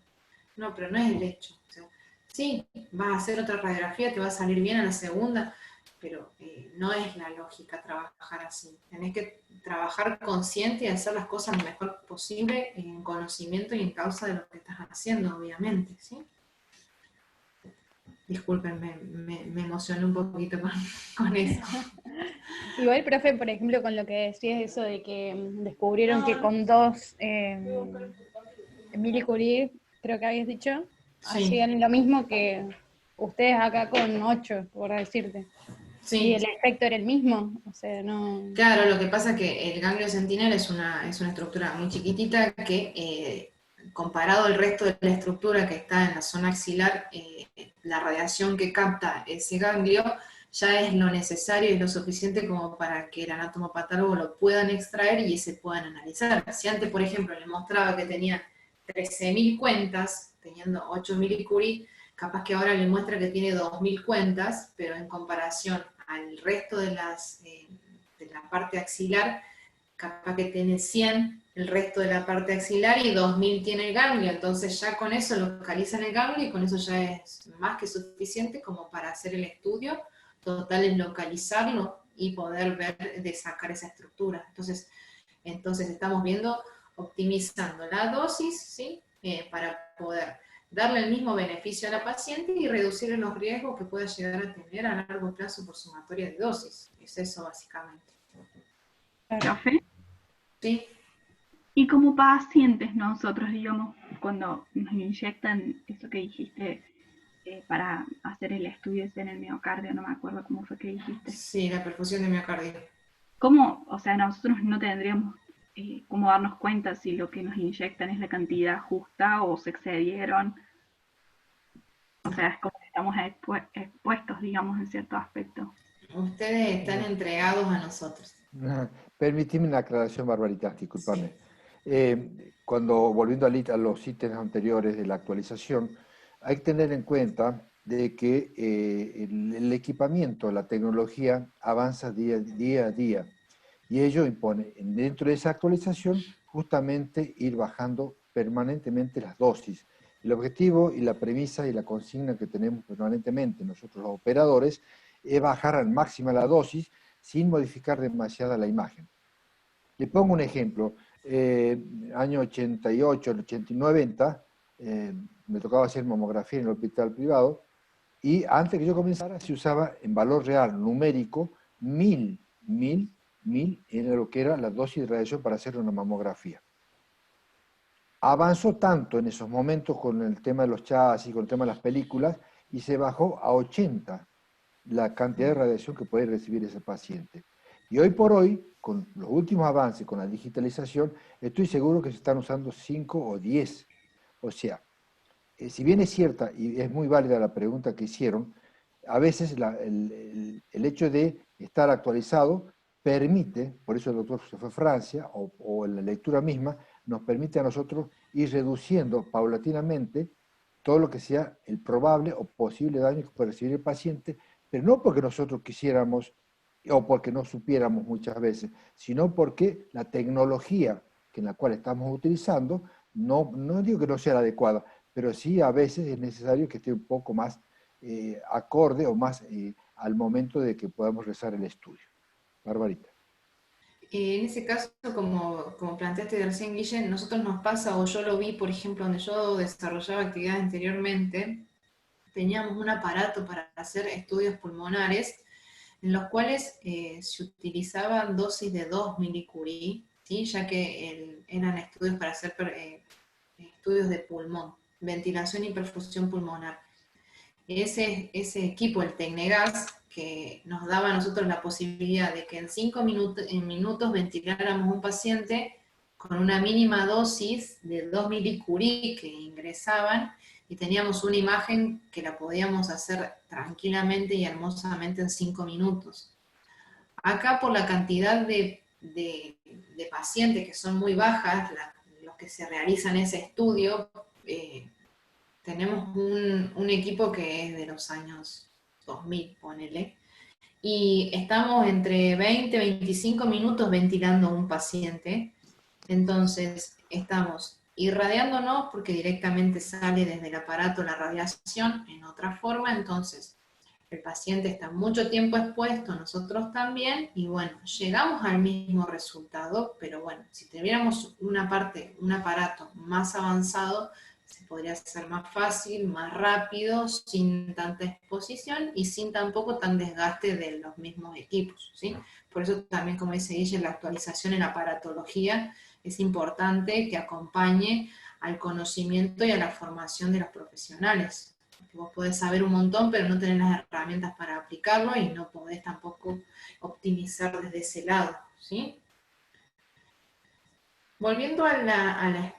No, pero no es el hecho. O sea, sí, vas a hacer otra radiografía, te va a salir bien a la segunda, pero no es la lógica trabajar así. Tenés que trabajar consciente y hacer las cosas lo mejor posible en conocimiento y en causa de lo que estás haciendo, obviamente, ¿sí? Disculpen, me emocioné un poquito con eso. Igual, profe, por ejemplo, con lo que decías eso de que descubrieron que con 2 milicurie, creo que habías dicho, Sí. hacían lo mismo que ustedes acá con 8, por decirte. Sí. Y el efecto era el mismo, o sea, no... Claro, lo que pasa es que el ganglio sentinel es una estructura muy chiquitita que, comparado al resto de la estructura que está en la zona axilar, la radiación que capta ese ganglio ya es lo necesario y lo suficiente como para que el anatomopatólogo lo puedan extraer y se puedan analizar. Si antes, por ejemplo, le mostraba que tenía 13.000 cuentas, teniendo 8 milicurie, capaz que ahora le muestra que tiene 2.000 cuentas, pero en comparación al resto de la parte axilar, capaz que tiene 100 el resto de la parte axilar y 2.000 tiene el ganglio, entonces ya con eso localizan el ganglio y con eso ya es más que suficiente como para hacer el estudio, total es localizarlo y poder ver de sacar esa estructura. Entonces estamos viendo, optimizando la dosis, ¿sí? Para poder darle el mismo beneficio a la paciente y reducir los riesgos que pueda llegar a tener a largo plazo por sumatoria de dosis. Es eso básicamente. Profe. Sí. Y como pacientes nosotros, digamos, cuando nos inyectan eso que dijiste para hacer el estudio en el miocardio, no me acuerdo cómo fue que dijiste. Sí, la perfusión de miocardio. ¿Cómo, o sea, nosotros no tendríamos cómo darnos cuenta si lo que nos inyectan es la cantidad justa o se excedieron? O sea, es como que estamos expuestos, digamos, en cierto aspecto. Ustedes están entregados a nosotros. Permitime una aclaración, Barbaritas, discúlpame. Cuando, volviendo a los ítems anteriores de la actualización, hay que tener en cuenta de que el equipamiento, la tecnología avanza día a día, y ello impone, dentro de esa actualización, justamente ir bajando permanentemente las dosis. El objetivo y la premisa y la consigna que tenemos permanentemente nosotros los operadores es bajar al máximo la dosis sin modificar demasiada la imagen. Le pongo un ejemplo. Año 88, 90, me tocaba hacer mamografía en el hospital privado, y antes que yo comenzara se usaba en valor real numérico 1000 era lo que era la dosis de radiación para hacer una mamografía. Avanzó tanto en esos momentos con el tema de los chasis, con el tema de las películas, y se bajó a 80 la cantidad de radiación que puede recibir ese paciente. Y hoy por hoy, con los últimos avances, con la digitalización, estoy seguro que se están usando 5 o 10. O sea, si bien es cierta y es muy válida la pregunta que hicieron, a veces el hecho de estar actualizado permite, por eso el doctor se fue a Francia, o en la lectura misma, nos permite a nosotros ir reduciendo paulatinamente todo lo que sea el probable o posible daño que puede recibir el paciente, pero no porque nosotros quisiéramos o porque no supiéramos muchas veces, sino porque la tecnología en la cual estamos utilizando, no digo que no sea la adecuada, pero sí a veces es necesario que esté un poco más acorde o más al momento de que podamos realizar el estudio. Barbarita. En ese caso, como planteaste recién, Guille, nosotros nos pasa, o yo lo vi, por ejemplo, donde yo desarrollaba actividades anteriormente, teníamos un aparato para hacer estudios pulmonares, en los cuales se utilizaban dosis de 2 milicurie, ¿sí? Ya que eran estudios para hacer estudios de pulmón, ventilación y perfusión pulmonar. Ese equipo, el Tecnegas, que nos daba a nosotros la posibilidad de que en 5 minutos ventiláramos un paciente con una mínima dosis de 2 milicurie que ingresaban, y teníamos una imagen que la podíamos hacer tranquilamente y hermosamente en 5 minutos. Acá, por la cantidad de pacientes que son muy bajas, los que se realizan ese estudio, tenemos un equipo que es de los años 2000, ponele, y estamos entre 20 y 25 minutos ventilando a un paciente. Entonces estamos irradiándonos porque directamente sale desde el aparato la radiación en otra forma, entonces el paciente está mucho tiempo expuesto, nosotros también, y bueno, llegamos al mismo resultado, pero bueno, si tuviéramos un aparato más avanzado, se podría hacer más fácil, más rápido, sin tanta exposición y sin tampoco tan desgaste de los mismos equipos, ¿sí? Por eso también, como dice Guille, la actualización en aparatología es importante que acompañe al conocimiento y a la formación de los profesionales. Porque vos podés saber un montón, pero no tenés las herramientas para aplicarlo y no podés tampoco optimizar desde ese lado, ¿sí? Volviendo a la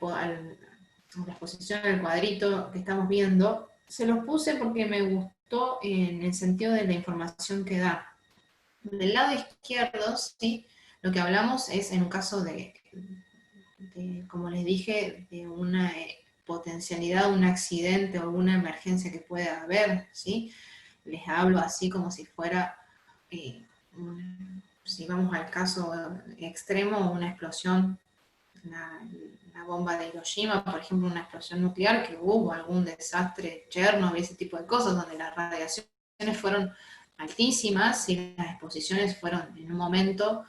exposición del cuadrito que estamos viendo, se los puse porque me gustó en el sentido de la información que da. Del lado izquierdo, ¿sí? Lo que hablamos es en un caso de como les dije, de una potencialidad, un accidente o una emergencia que pueda haber, ¿sí? Les hablo así como si fuera, si vamos al caso extremo, una explosión, la bomba de Hiroshima, por ejemplo, una explosión nuclear que hubo, algún desastre, Chernobyl, ese tipo de cosas, donde las radiaciones fueron altísimas y las exposiciones fueron en un momento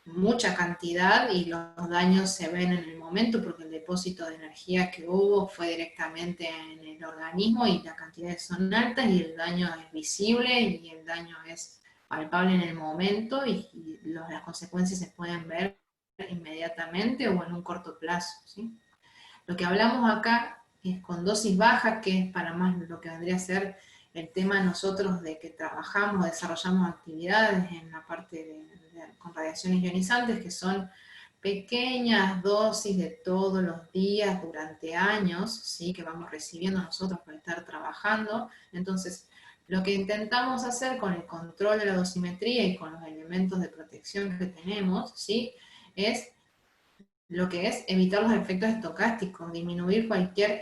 mucha cantidad, y los daños se ven en el momento porque el depósito de energía que hubo fue directamente en el organismo y las cantidades son altas y el daño es visible y el daño es palpable en el momento, y las consecuencias se pueden ver inmediatamente o en un corto plazo, ¿sí? Lo que hablamos acá es con dosis bajas, que es para más lo que vendría a ser el tema nosotros de que trabajamos, desarrollamos actividades en la parte con radiaciones ionizantes, que son pequeñas dosis de todos los días durante años, ¿sí? Que vamos recibiendo nosotros por estar trabajando. Entonces, lo que intentamos hacer con el control de la dosimetría y con los elementos de protección que tenemos, ¿sí? Es lo que es evitar los efectos estocásticos, disminuir cualquier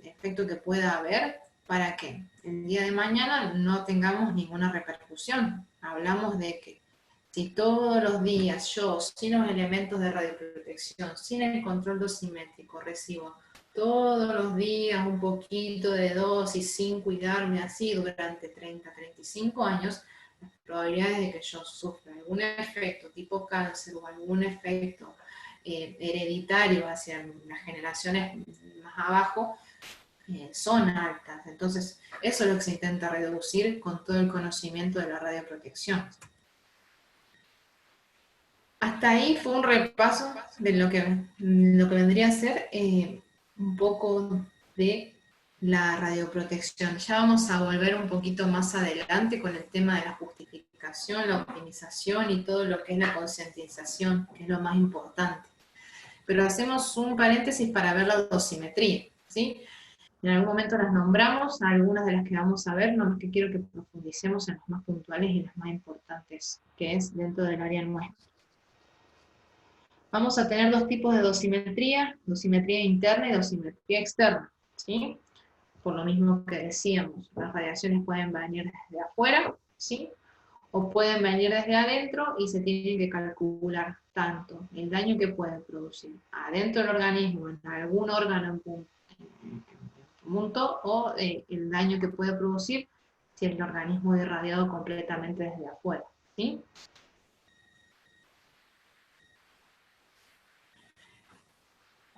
efecto que pueda haber para que el día de mañana no tengamos ninguna repercusión. Hablamos de que si todos los días yo, sin los elementos de radioprotección, sin el control dosimétrico, recibo todos los días un poquito de dosis sin cuidarme así durante 30, 35 años, las probabilidades de que yo sufra algún efecto tipo cáncer o algún efecto hereditario hacia las generaciones más abajo son altas. Entonces, eso es lo que se intenta reducir con todo el conocimiento de la radioprotección. Hasta ahí fue un repaso de lo que vendría a ser un poco de la radioprotección. Ya vamos a volver un poquito más adelante con el tema de la justificación, la optimización y todo lo que es la concientización, que es lo más importante. Pero hacemos un paréntesis para ver la dosimetría, ¿sí? En algún momento las nombramos, algunas de las que vamos a ver, no más que quiero que profundicemos en las más puntuales y las más importantes, que es dentro del área nuestra. Vamos a tener dos tipos de dosimetría interna y dosimetría externa, ¿sí? Por lo mismo que decíamos, las radiaciones pueden venir desde afuera, ¿sí? O pueden venir desde adentro y se tiene que calcular tanto el daño que pueden producir adentro del organismo, en algún órgano conjunto o el daño que puede producir si el organismo es irradiado completamente desde afuera, ¿sí?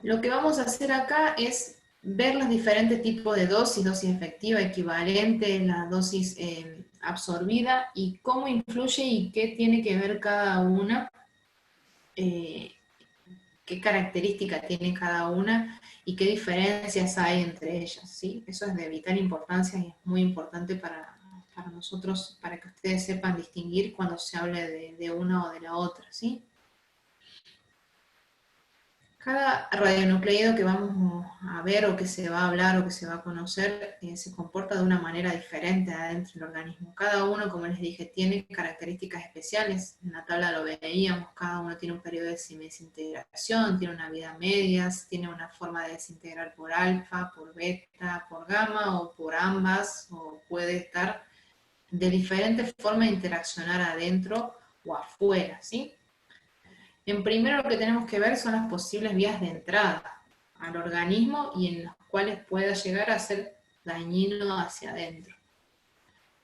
Lo que vamos a hacer acá es ver los diferentes tipos de dosis efectiva, equivalente, la dosis absorbida, y cómo influye y qué tiene que ver cada una, qué características tiene cada una y qué diferencias hay entre ellas, ¿sí? Eso es de vital importancia y es muy importante para nosotros, para que ustedes sepan distinguir cuando se hable de una o de la otra, ¿sí? Cada radionucleido que vamos a ver o que se va a hablar o que se va a conocer se comporta de una manera diferente adentro del organismo. Cada uno, como les dije, tiene características especiales. En la tabla lo veíamos, cada uno tiene un periodo de desintegración, tiene una vida media, tiene una forma de desintegrar por alfa, por beta, por gamma o por ambas, o puede estar de diferentes formas de interaccionar adentro o afuera, ¿sí? En primero lo que tenemos que ver son las posibles vías de entrada al organismo y en las cuales pueda llegar a ser dañino hacia adentro.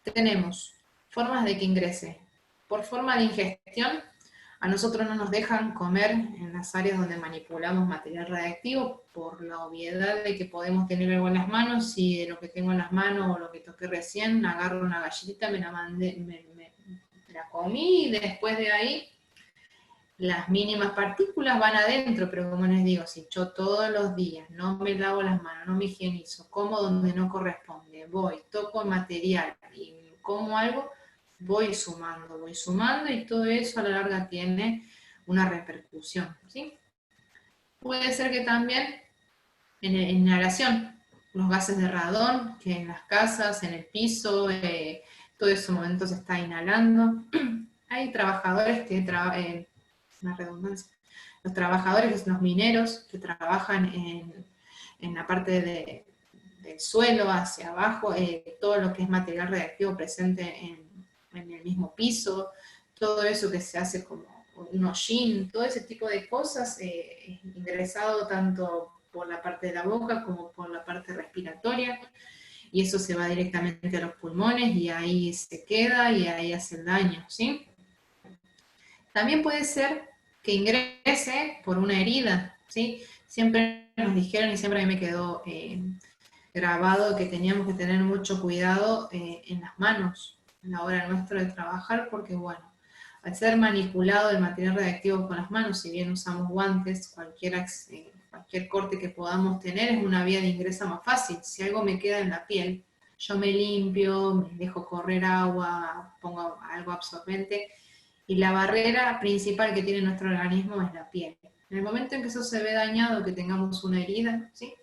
Tenemos formas de que ingrese. Por forma de ingestión, a nosotros no nos dejan comer en las áreas donde manipulamos material radiactivo por la obviedad de que podemos tener algo en las manos, y de lo que tengo en las manos o lo que toqué recién, agarro una galletita, me la comí y después de ahí las mínimas partículas van adentro, pero como les digo, si yo todos los días no me lavo las manos, no me higienizo, como donde no corresponde, voy, toco material y como algo, voy sumando y todo eso a la larga tiene una repercusión, ¿sí? Puede ser que también en inhalación, los gases de radón, que en las casas, en el piso, todo ese momento se está inhalando. Hay trabajadores que una redundancia. Los trabajadores, los mineros que trabajan en la parte del suelo hacia abajo, todo lo que es material radiactivo presente en el mismo piso, todo eso que se hace como un hollín, todo ese tipo de cosas, ingresado tanto por la parte de la boca como por la parte respiratoria, y eso se va directamente a los pulmones y ahí se queda y ahí hace el daño, ¿sí? También puede ser que ingrese por una herida, ¿sí? Siempre nos dijeron y siempre a mí me quedó grabado que teníamos que tener mucho cuidado en las manos a la hora nuestra de trabajar, porque bueno, al ser manipulado el material radiactivo con las manos, si bien usamos guantes, cualquier corte que podamos tener es una vía de ingreso más fácil. Si algo me queda en la piel, yo me limpio, me dejo correr agua, pongo algo absorbente, y la barrera principal que tiene nuestro organismo es la piel. En el momento en que eso se ve dañado, que tengamos una herida, ¿sí?,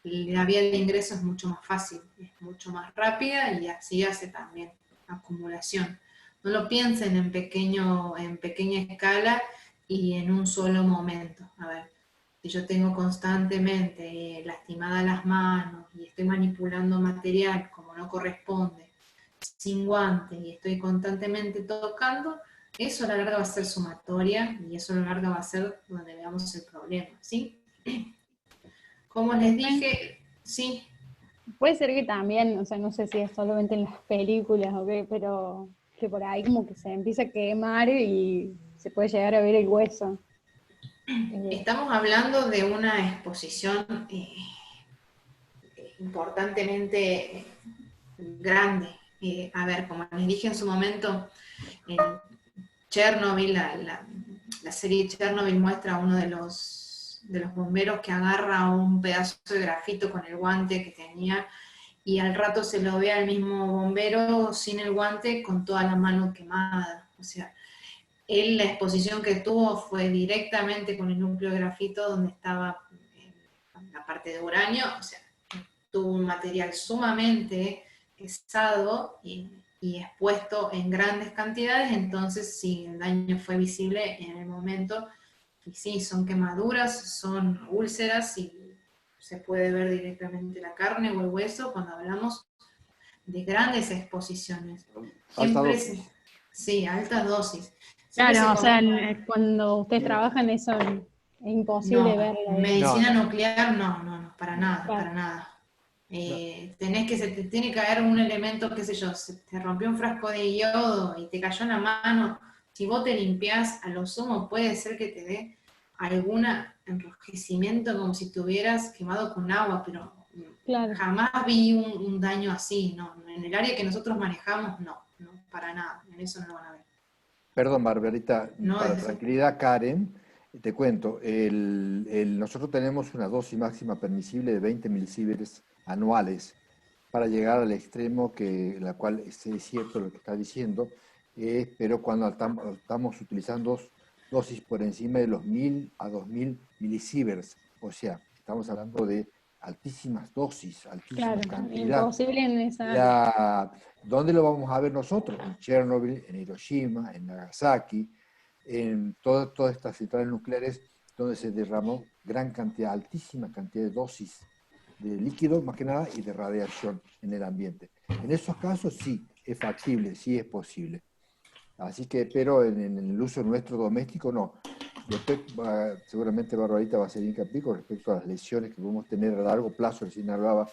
la vía de ingreso es mucho más fácil, es mucho más rápida y así hace también acumulación. No lo piensen en pequeña escala y en un solo momento. A ver, si yo tengo constantemente lastimadas las manos y estoy manipulando material como no corresponde, sin guantes, y estoy constantemente tocando, eso a la larga va a ser sumatoria y eso a la larga va a ser donde veamos el problema, ¿sí? Como les dije, sí. Puede ser que también, o sea, no sé si es solamente en las películas o qué, pero que por ahí como que se empieza a quemar y se puede llegar a ver el hueso. Estamos hablando de una exposición importantemente grande. A ver, como les dije en su momento, en Chernobyl, la serie Chernobyl muestra a uno de los bomberos que agarra un pedazo de grafito con el guante que tenía, y al rato se lo ve al mismo bombero sin el guante con toda la mano quemada. O sea, él, la exposición que tuvo fue directamente con el núcleo de grafito donde estaba la parte de uranio, o sea, tuvo un material sumamente pesado y expuesto en grandes cantidades. Entonces sí, el daño fue visible en el momento, y sí, son quemaduras, son úlceras, y se puede ver directamente la carne o el hueso cuando hablamos de grandes exposiciones. Alta dosis. Sí, altas dosis. Claro, o sea, cuando ustedes trabajan eso es imposible no, verlo. en medicina No. nuclear no, para nada, para nada. Se te tiene que caer un elemento, qué sé yo, se te rompió un frasco de yodo y te cayó en la mano, si vos te limpiás, a lo sumo puede ser que te dé algún enrojecimiento como si te hubieras quemado con agua, pero Claro. jamás vi un daño así, no. En el área que nosotros manejamos, no, para nada, en eso no lo van a ver. Perdón, Barbarita, No, para desde tranquilidad, Karen, te cuento, nosotros tenemos una dosis máxima permisible de 20 milisieverts anuales para llegar al extremo la cual es cierto lo que está diciendo, pero cuando estamos utilizando dosis por encima de los 1000 a 2000 milisieverts, o sea, estamos hablando de altísimas dosis, altísima Claro, cantidad. imposible en esa área. ¿Dónde lo vamos a ver nosotros? En Chernobyl, en Hiroshima, en Nagasaki, en todas estas centrales nucleares donde se derramó gran cantidad, altísima cantidad de dosis de líquido, más que nada, y de radiación en el ambiente. En esos casos sí, es factible, sí es posible. Así que, pero en el uso nuestro doméstico no. Después, seguramente Barbarita va a hacer hincapié con respecto a las lesiones que podemos tener a largo plazo. Recién hablaba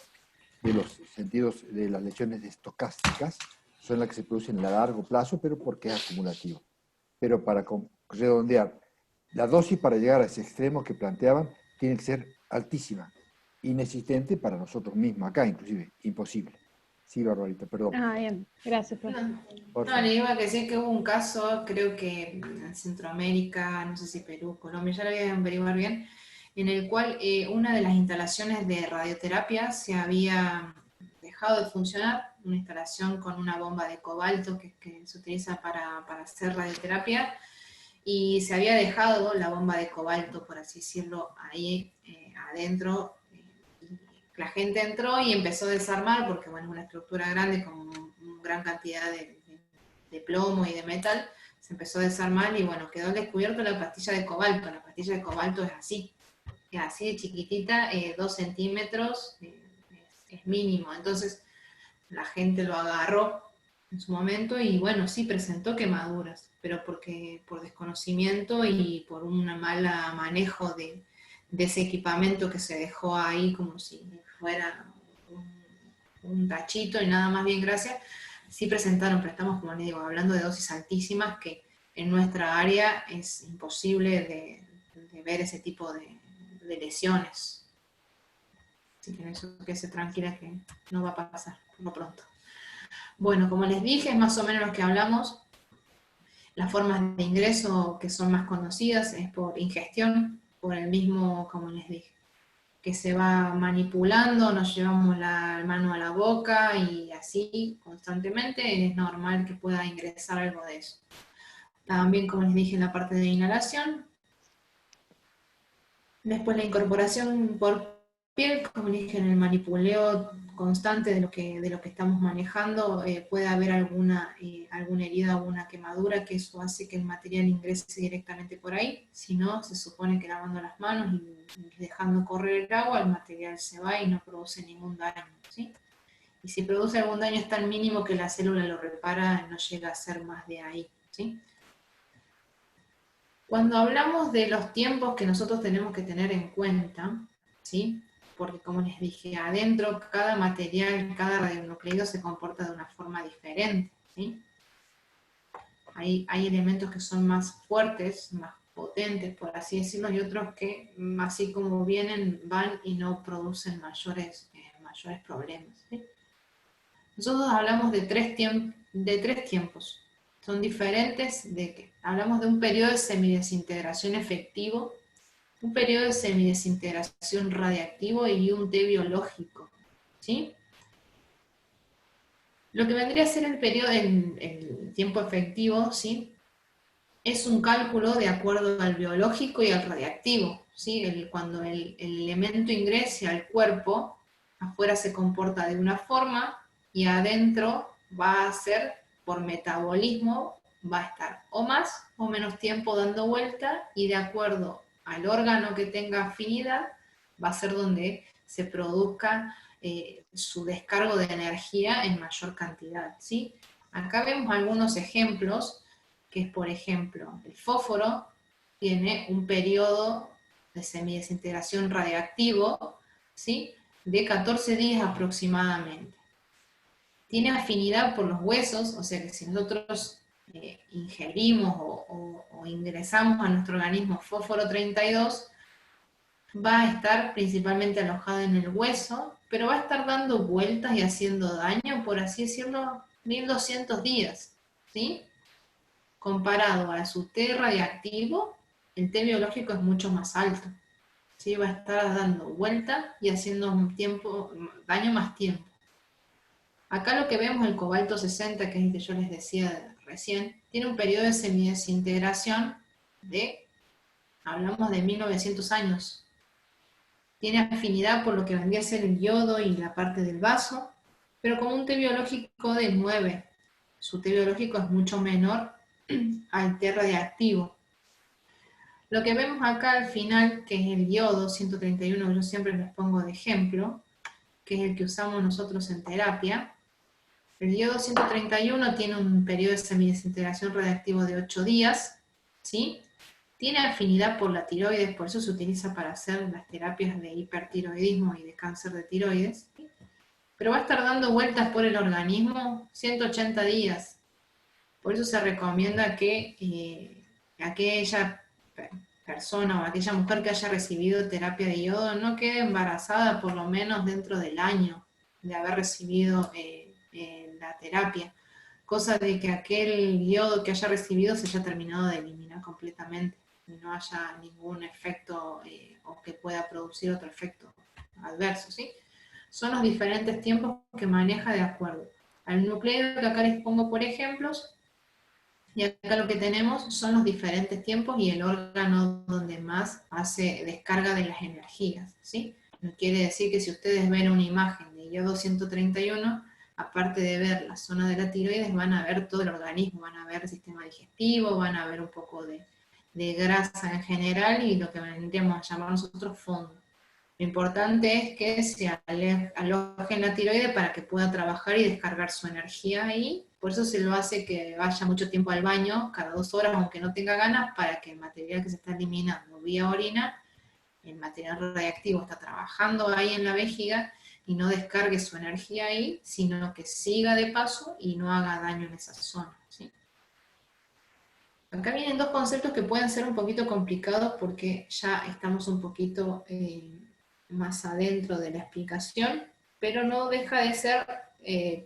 de los sentidos de las lesiones estocásticas, son las que se producen a largo plazo, pero porque es acumulativo. Pero para redondear, la dosis para llegar a ese extremo que planteaban tiene que ser altísima, inexistente para nosotros mismos, acá inclusive, imposible. Sí, Barbarita, perdón. Ah, bien, gracias, profe. No, le iba a decir que hubo un caso, creo que en Centroamérica, no sé si Perú, Colombia, ya lo voy a averiguar bien, en el cual una de las instalaciones de radioterapia se había dejado de funcionar, una instalación con una bomba de cobalto que se utiliza para hacer radioterapia, y se había dejado la bomba de cobalto, por así decirlo, ahí adentro. La gente entró y empezó a desarmar, porque bueno, es una estructura grande con una gran cantidad de plomo y de metal, se empezó a desarmar y bueno, quedó descubierto la pastilla de cobalto. La pastilla de cobalto es así de chiquitita, 2 centímetros, es mínimo. Entonces la gente lo agarró en su momento y bueno, sí presentó quemaduras, pero por desconocimiento y por un mal manejo de ese equipamiento que se dejó ahí como si fuera un tachito y nada más, bien, gracias. Sí presentaron, pero estamos, como les digo, hablando de dosis altísimas que en nuestra área es imposible de ver ese tipo de lesiones. Así que en eso que se tranquila que no va a pasar por lo pronto. Bueno, como les dije, es más o menos lo que hablamos. Las formas de ingreso que son más conocidas es por ingestión, por el mismo, como les dije, que se va manipulando, nos llevamos la mano a la boca y así constantemente es normal que pueda ingresar algo de eso. También, como les dije, en la parte de inhalación. Después la incorporación por piel, como les dije, en el manipuleo constante de lo que estamos manejando, puede haber alguna herida o una quemadura, que eso hace que el material ingrese directamente por ahí. Si no, se supone que lavando las manos y dejando correr el agua, el material se va y no produce ningún daño, ¿sí? Y si produce algún daño es tan mínimo que la célula lo repara, no llega a ser más de ahí, ¿sí? Cuando hablamos de los tiempos que nosotros tenemos que tener en cuenta, ¿sí? Porque como les dije, adentro cada material, cada radionucleido se comporta de una forma diferente, ¿sí? Hay elementos que son más fuertes, más potentes, por así decirlo, y otros que, así como vienen, van y no producen mayores problemas, ¿sí? Nosotros hablamos de tres tiempos. Son diferentes, hablamos de un periodo de semidesintegración efectivo, un periodo de semidesintegración radiactivo y un T biológico, ¿sí? Lo que vendría a ser el periodo, el tiempo efectivo, ¿sí? Es un cálculo de acuerdo al biológico y al radiactivo, ¿sí? Cuando el elemento ingrese al cuerpo, afuera se comporta de una forma y adentro va a ser por metabolismo, va a estar o más o menos tiempo dando vuelta y de acuerdo al órgano que tenga afinidad va a ser donde se produzca su descargo de energía en mayor cantidad, ¿sí? Acá vemos algunos ejemplos, que es por ejemplo el fósforo tiene un periodo de semidesintegración radiactivo, ¿sí? de 14 días aproximadamente. Tiene afinidad por los huesos, o sea que si nosotros ingerimos o ingresamos a nuestro organismo fósforo 32, va a estar principalmente alojado en el hueso, pero va a estar dando vueltas y haciendo daño, por así decirlo, 1200 días, ¿sí? Comparado a su T radiactivo, el T biológico es mucho más alto, ¿sí? Va a estar dando vueltas y haciendo daño más tiempo. Acá lo que vemos, el cobalto 60, que es el que yo les decía recién, tiene un periodo de semidesintegración hablamos de 1900 años. Tiene afinidad por lo que vendría a ser el yodo y la parte del vaso, pero como un T biológico de 9. Su T biológico es mucho menor al T radiactivo. Lo que vemos acá al final, que es el yodo 131, yo siempre les pongo de ejemplo, que es el que usamos nosotros en terapia. El yodo 131 tiene un periodo de semidesintegración radiactivo de 8 días, ¿sí? Tiene afinidad por la tiroides, por eso se utiliza para hacer las terapias de hipertiroidismo y de cáncer de tiroides. Pero va a estar dando vueltas por el organismo 180 días. Por eso se recomienda que aquella persona o aquella mujer que haya recibido terapia de yodo no quede embarazada por lo menos dentro del año de haber recibido la terapia. Cosa de que aquel yodo que haya recibido se haya terminado de eliminar completamente y no haya ningún efecto o que pueda producir otro efecto adverso, ¿sí? Son los diferentes tiempos que maneja de acuerdo al nucleido que acá les pongo por ejemplos, y acá lo que tenemos son los diferentes tiempos y el órgano donde más hace descarga de las energías, ¿sí? No quiere decir que si ustedes ven una imagen de yodo 131, aparte de ver la zona de la tiroides, van a ver todo el organismo, van a ver el sistema digestivo, van a ver un poco de grasa en general y lo que vendríamos a llamar nosotros fondo. Lo importante es que se aloje en la tiroides para que pueda trabajar y descargar su energía ahí. Por eso se lo hace que vaya mucho tiempo al baño, cada 2 horas, aunque no tenga ganas, para que el material que se está eliminando vía orina, el material radiactivo está trabajando ahí en la vejiga y no descargue su energía ahí, sino que siga de paso y no haga daño en esa zona, ¿sí? Acá vienen dos conceptos que pueden ser un poquito complicados porque ya estamos un poquito más adentro de la explicación, pero no deja de ser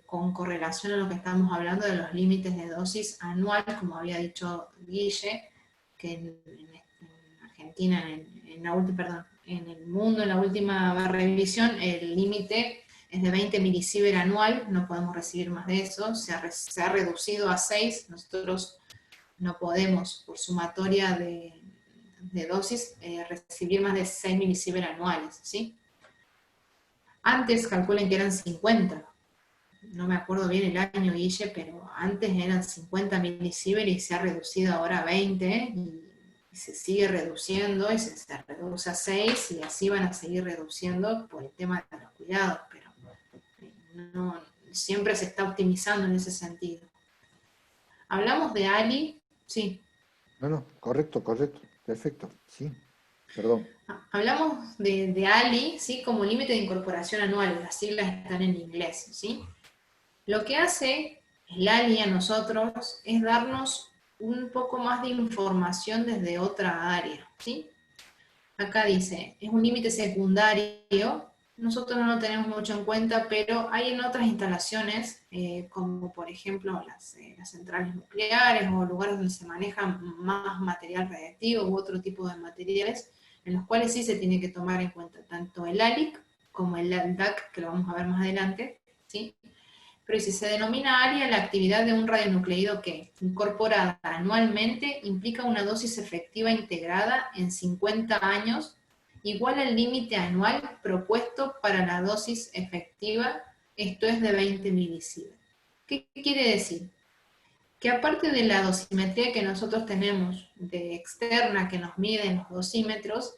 con correlación a lo que estamos hablando de los límites de dosis anual, como había dicho Guille, que en Argentina, en el mundo, en la última revisión, el límite es de 20 milisievert anual, no podemos recibir más de eso, se ha reducido a 6, nosotros no podemos, por sumatoria de dosis, recibir más de 6 milisievert anuales, ¿sí? Antes calculen que eran 50, no me acuerdo bien el año, Guille, pero antes eran 50 milisievert y se ha reducido ahora a 20, y se sigue reduciendo, y se reduce a 6, y así van a seguir reduciendo por el tema de los cuidados, pero no, siempre se está optimizando en ese sentido. Hablamos de ALI, sí. No, correcto, perfecto, sí, perdón. Hablamos de ALI, ¿sí? Como límite de incorporación anual, las siglas están en inglés, ¿sí? Lo que hace el ALI a nosotros es darnos un poco más de información desde otra área, ¿sí? Acá dice, es un límite secundario, nosotros no lo tenemos mucho en cuenta, pero hay en otras instalaciones, como por ejemplo las centrales nucleares o lugares donde se maneja más material radiactivo u otro tipo de materiales, en los cuales sí se tiene que tomar en cuenta tanto el ALIC como el DAC, que lo vamos a ver más adelante, ¿sí? Pero si se denomina ALI, la actividad de un radionucleido que, incorporada anualmente, implica una dosis efectiva integrada en 50 años, igual al límite anual propuesto para la dosis efectiva, esto es de 20 milisievert. ¿Qué quiere decir? Que aparte de la dosimetría que nosotros tenemos de externa que nos mide en los dosímetros,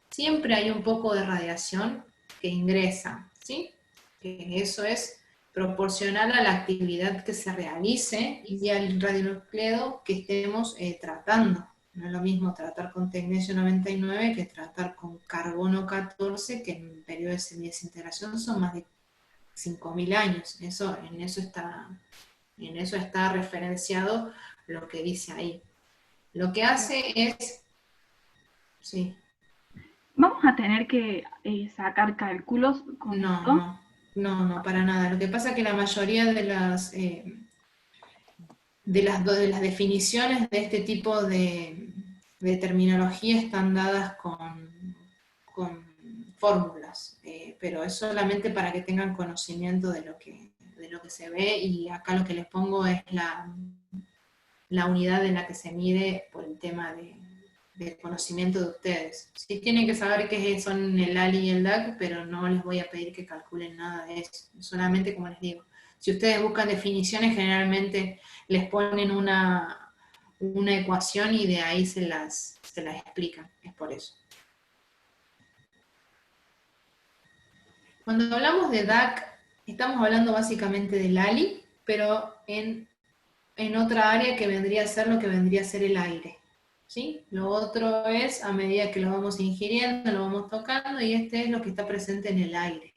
siempre hay un poco de radiación que ingresa, ¿sí? Que eso es proporcional a la actividad que se realice y al radionucleido que estemos tratando, No es lo mismo tratar con tecnesio 99 que tratar con carbono 14, que en periodo de semidesintegración son más de 5.000 años. En eso está referenciado lo que dice ahí. Lo que hace es... Sí. ¿Vamos a tener que sacar cálculos con esto? No, para nada. Lo que pasa es que la mayoría de las definiciones de este tipo de terminología están dadas con fórmulas, pero es solamente para que tengan conocimiento de lo que se ve, y acá lo que les pongo es la unidad en la que se mide por el tema de conocimiento de ustedes. Sí tienen que saber qué son el ALI y el DAC, pero no les voy a pedir que calculen nada de eso, solamente como les digo. Si ustedes buscan definiciones, generalmente les ponen una ecuación y de ahí se las explican, es por eso. Cuando hablamos de DAC, estamos hablando básicamente del ALI, pero en otra área que vendría a ser lo que vendría a ser el aire. ¿Sí? Lo otro es a medida que lo vamos ingiriendo, lo vamos tocando, y este es lo que está presente en el aire.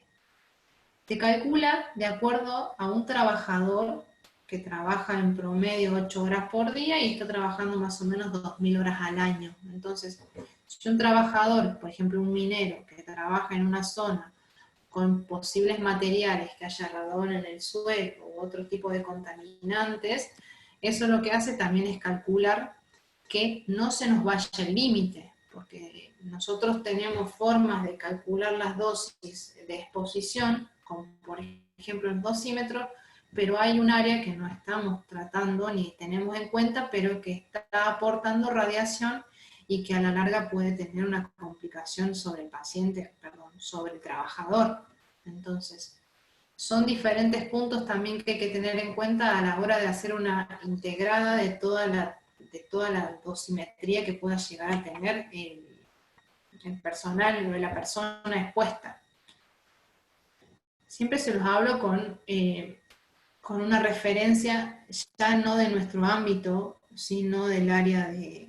Se calcula de acuerdo a un trabajador que trabaja en promedio 8 horas por día y está trabajando más o menos 2.000 horas al año. Entonces, si un trabajador, por ejemplo un minero, que trabaja en una zona con posibles materiales, que haya radón en el suelo u otro tipo de contaminantes, eso lo que hace también es calcular que no se nos vaya el límite, porque nosotros tenemos formas de calcular las dosis de exposición, como por ejemplo el dosímetro, pero hay un área que no estamos tratando ni tenemos en cuenta, pero que está aportando radiación y que a la larga puede tener una complicación sobre el paciente, perdón, sobre el trabajador. Entonces, son diferentes puntos también que hay que tener en cuenta a la hora de hacer una integrada de toda la dosimetría que pueda llegar a tener el personal o la persona expuesta. Siempre se los hablo con una referencia ya no de nuestro ámbito, sino del área de...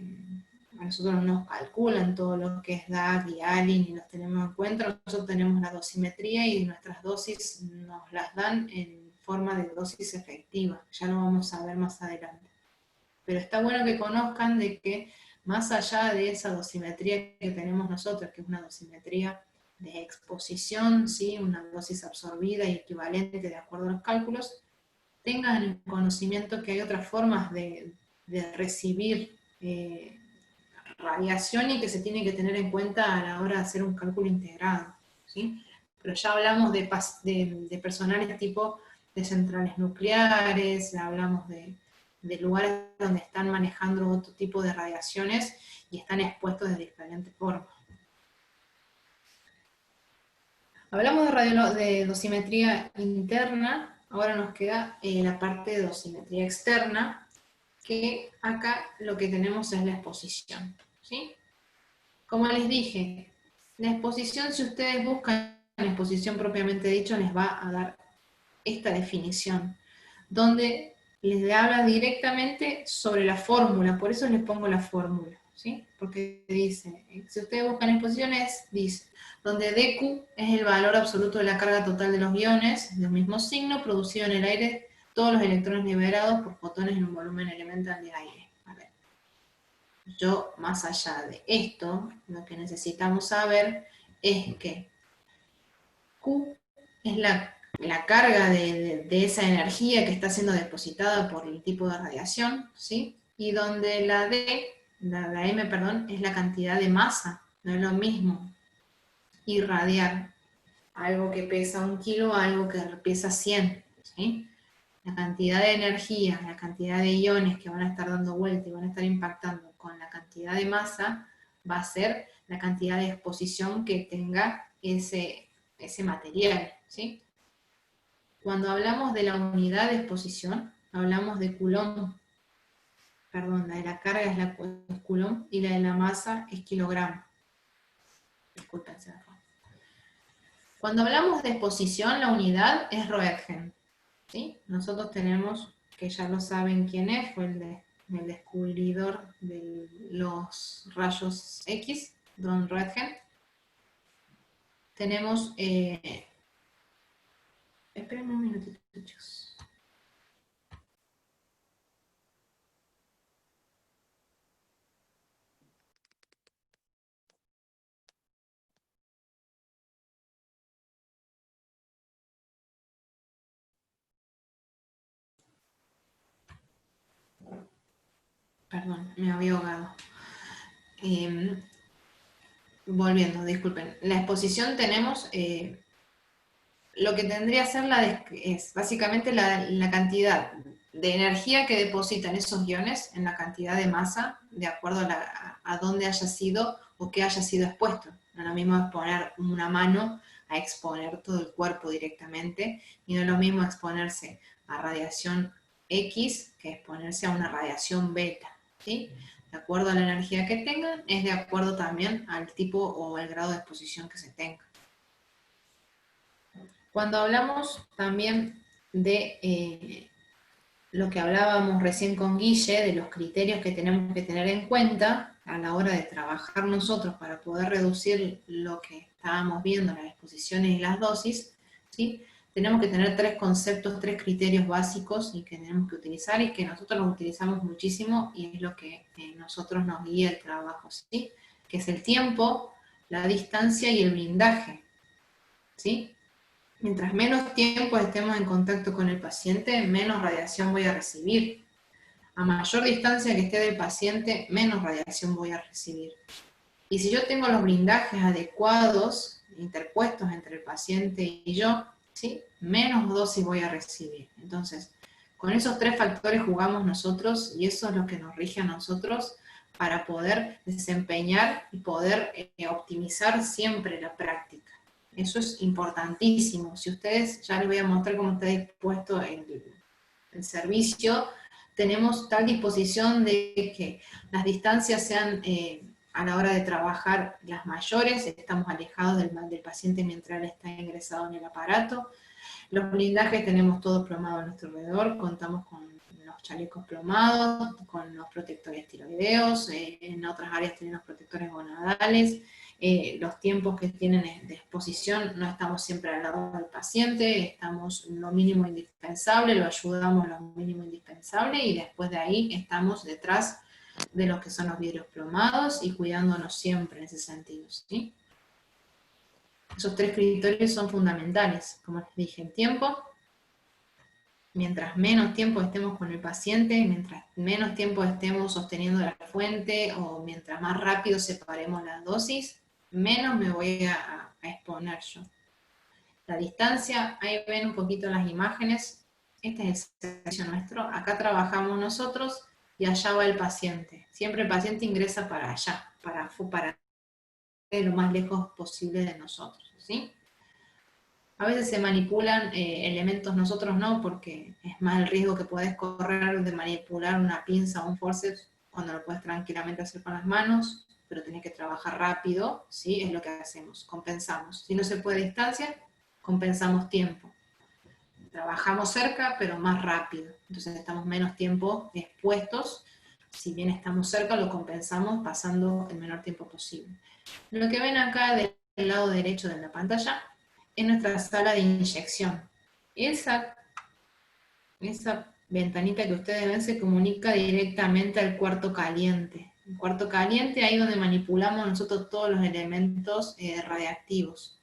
A nosotros no nos calculan todo lo que es DAC y ALI, ni nos tenemos en cuenta. Nosotros tenemos la dosimetría y nuestras dosis nos las dan en forma de dosis efectiva. Ya lo vamos a ver más adelante. Pero está bueno que conozcan de que más allá de esa dosimetría que tenemos nosotros, que es una dosimetría de exposición, ¿sí? Una dosis absorbida y equivalente de acuerdo a los cálculos, tengan en conocimiento que hay otras formas de recibir radiación y que se tiene que tener en cuenta a la hora de hacer un cálculo integrado, ¿sí? Pero ya hablamos de personales tipo de centrales nucleares, hablamos de lugares donde están manejando otro tipo de radiaciones y están expuestos de diferentes formas. Hablamos de dosimetría interna, ahora nos queda la parte de dosimetría externa, que acá lo que tenemos es la exposición, ¿sí? Como les dije, la exposición, si ustedes buscan la exposición propiamente dicho, les va a dar esta definición, donde les habla directamente sobre la fórmula, por eso les pongo la fórmula, ¿sí? Porque dice, si ustedes buscan exposiciones, dice, donde dQ es el valor absoluto de la carga total de los iones del mismo signo producido en el aire, todos los electrones liberados por fotones en un volumen elemental de aire. A ver. Yo, más allá de esto, lo que necesitamos saber es que Q es la carga de esa energía que está siendo depositada por el tipo de radiación, ¿sí? Y donde la M, perdón, es la cantidad de masa. No es lo mismo irradiar algo que pesa 1 kilo a algo que pesa 100, ¿sí? La cantidad de energía, la cantidad de iones que van a estar dando vuelta y van a estar impactando con la cantidad de masa va a ser la cantidad de exposición que tenga ese material, ¿sí? Cuando hablamos de la unidad de exposición, hablamos de Coulomb. Perdón, la de la carga es Coulomb y la de la masa es kilogramo. Disculpen, se me fue. Cuando hablamos de exposición, la unidad es Roentgen, ¿sí? Nosotros tenemos, que ya lo saben quién es, fue el de el descubridor de los rayos X, Don Roentgen. Tenemos, espérenme un minutito, chicos. Perdón, me había ahogado. Volviendo, disculpen. La exposición tenemos, lo que tendría que ser es básicamente la cantidad de energía que depositan esos iones en la cantidad de masa, de acuerdo a dónde haya sido o qué haya sido expuesto. No es lo mismo exponer una mano a exponer todo el cuerpo directamente, y no es lo mismo exponerse a radiación X que exponerse a una radiación beta, ¿sí? De acuerdo a la energía que tengan, es de acuerdo también al tipo o el grado de exposición que se tenga. Cuando hablamos también de lo que hablábamos recién con Guille, de los criterios que tenemos que tener en cuenta a la hora de trabajar nosotros para poder reducir lo que estábamos viendo, las exposiciones y las dosis, ¿sí? Tenemos que tener 3 conceptos, 3 criterios básicos y que tenemos que utilizar y que nosotros los utilizamos muchísimo y es lo que nosotros nos guía el trabajo, ¿sí? Que es el tiempo, la distancia y el blindaje, ¿sí? Mientras menos tiempo estemos en contacto con el paciente, menos radiación voy a recibir. A mayor distancia que esté del paciente, menos radiación voy a recibir. Y si yo tengo los blindajes adecuados, interpuestos entre el paciente y yo, ¿sí? Menos dosis voy a recibir. Entonces, con esos 3 factores jugamos nosotros y eso es lo que nos rige a nosotros para poder desempeñar y poder optimizar siempre la práctica. Eso es importantísimo. Si ustedes, ya les voy a mostrar cómo está dispuesto el servicio, tenemos tal disposición de que las distancias sean a la hora de trabajar las mayores, estamos alejados del paciente mientras él está ingresado en el aparato. Los blindajes tenemos todo plomado a nuestro alrededor, contamos con los chalecos plomados, con los protectores tiroideos, en otras áreas tenemos protectores gonadales. Los tiempos que tienen de exposición, no estamos siempre al lado del paciente, estamos lo mínimo indispensable, lo ayudamos lo mínimo indispensable y después de ahí estamos detrás de los que son los vidrios plomados y cuidándonos siempre en ese sentido, ¿sí? Esos 3 criterios son fundamentales, como les dije, el tiempo. Mientras menos tiempo estemos con el paciente, mientras menos tiempo estemos sosteniendo la fuente o mientras más rápido separemos las dosis, menos me voy a exponer yo. La distancia, ahí ven un poquito las imágenes, este es el servicio nuestro, acá trabajamos nosotros y allá va el paciente. Siempre el paciente ingresa para allá, para lo más lejos posible de nosotros, ¿sí? A veces se manipulan elementos, nosotros no, porque es más el riesgo que puedes correr de manipular una pinza o un forceps cuando lo puedes tranquilamente hacer con las manos, pero tenés que trabajar rápido, ¿sí? Es lo que hacemos, compensamos. Si no se puede a distancia, compensamos tiempo. Trabajamos cerca, pero más rápido. Entonces estamos menos tiempo expuestos. Si bien estamos cerca, lo compensamos pasando el menor tiempo posible. Lo que ven acá del lado derecho de la pantalla es nuestra sala de inyección. Esa ventanita que ustedes ven se comunica directamente al cuarto caliente. El cuarto caliente, ahí donde manipulamos nosotros todos los elementos radiactivos.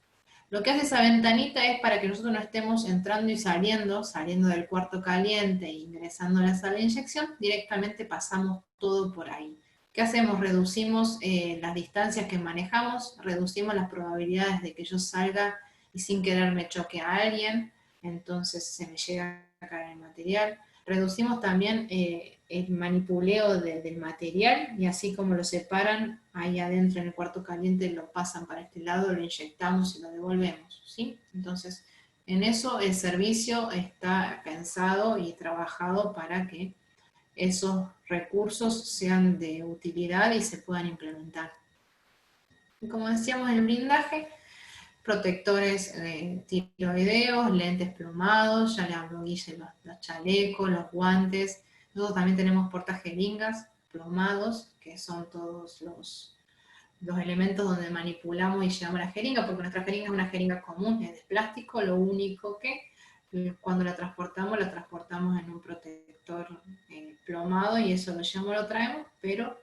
Lo que hace esa ventanita es para que nosotros no estemos entrando y saliendo del cuarto caliente e ingresando a la sala de inyección, directamente pasamos todo por ahí. ¿Qué hacemos? Reducimos las distancias que manejamos, reducimos las probabilidades de que yo salga y sin querer me choque a alguien, entonces se me llega a caer el material. Reducimos también el manipuleo del material, y así como lo separan, ahí adentro en el cuarto caliente lo pasan para este lado, lo inyectamos y lo devolvemos, ¿sí? Entonces, en eso el servicio está pensado y trabajado para que esos recursos sean de utilidad y se puedan implementar. Y como decíamos, el blindaje, protectores tiroideos, lentes plomados, ya le habló Guille, los chalecos, los guantes, Nosotros también tenemos portajeringas plomados, que son todos los elementos donde manipulamos y llevamos la jeringa, porque nuestra jeringa es una jeringa común, es de plástico, lo único que cuando la transportamos en un protector plomado, y eso lo llevamos, lo traemos, pero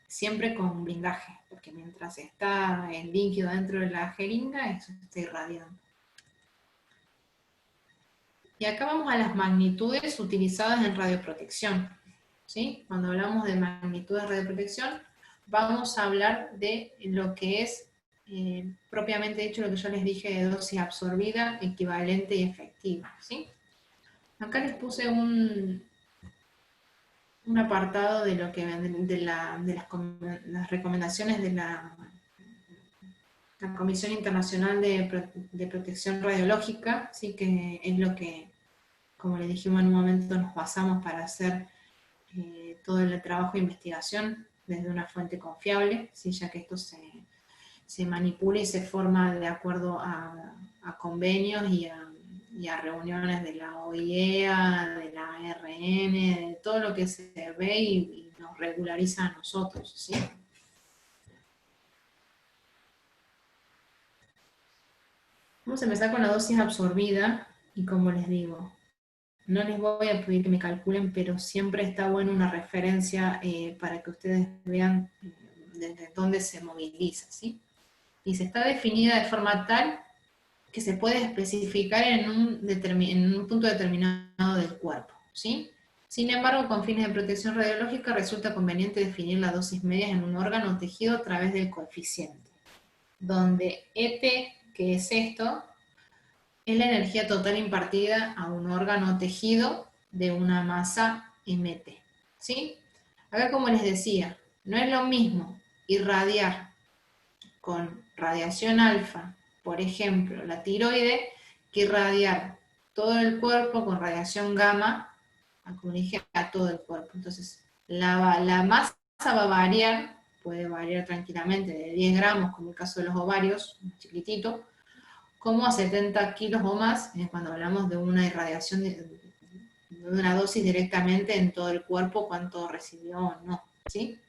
siempre con blindaje, porque mientras está el líquido dentro de la jeringa, eso está irradiando. Y acá vamos a las magnitudes utilizadas en radioprotección, ¿sí? Cuando hablamos de magnitudes de radioprotección, vamos a hablar de lo que es propiamente dicho, lo que yo les dije de dosis absorbida, equivalente y efectiva, ¿sí? Acá les puse un apartado de lo que de las recomendaciones de la Comisión Internacional de Protección Radiológica, ¿sí? Que es lo que, como les dijimos en un momento, nos basamos para hacer todo el trabajo de investigación desde una fuente confiable, ¿sí? Ya que esto se manipula y se forma de acuerdo a convenios y a reuniones de la OIEA, de la ARN, de todo lo que se ve y nos regulariza a nosotros, ¿sí? Vamos a empezar con la dosis absorbida, y como les digo, no les voy a pedir que me calculen, pero siempre está bueno una referencia para que ustedes vean desde dónde se moviliza, ¿sí? Y se está definida de forma tal que se puede especificar en un punto determinado del cuerpo, ¿sí? Sin embargo, con fines de protección radiológica resulta conveniente definir la dosis media en un órgano o tejido a través del coeficiente, donde ET, que es esto, es la energía total impartida a un órgano o tejido de una masa MT, ¿sí? Acá, como les decía, no es lo mismo irradiar con radiación alfa, por ejemplo, la tiroide, que irradiar todo el cuerpo con radiación gamma, como dije, a todo el cuerpo. Entonces, la masa va a variar, puede variar tranquilamente de 10 gramos, como el caso de los ovarios, un chiquitito, como a 70 kilos o más, cuando hablamos de una irradiación de una dosis directamente en todo el cuerpo, cuánto recibió o no, ¿sí?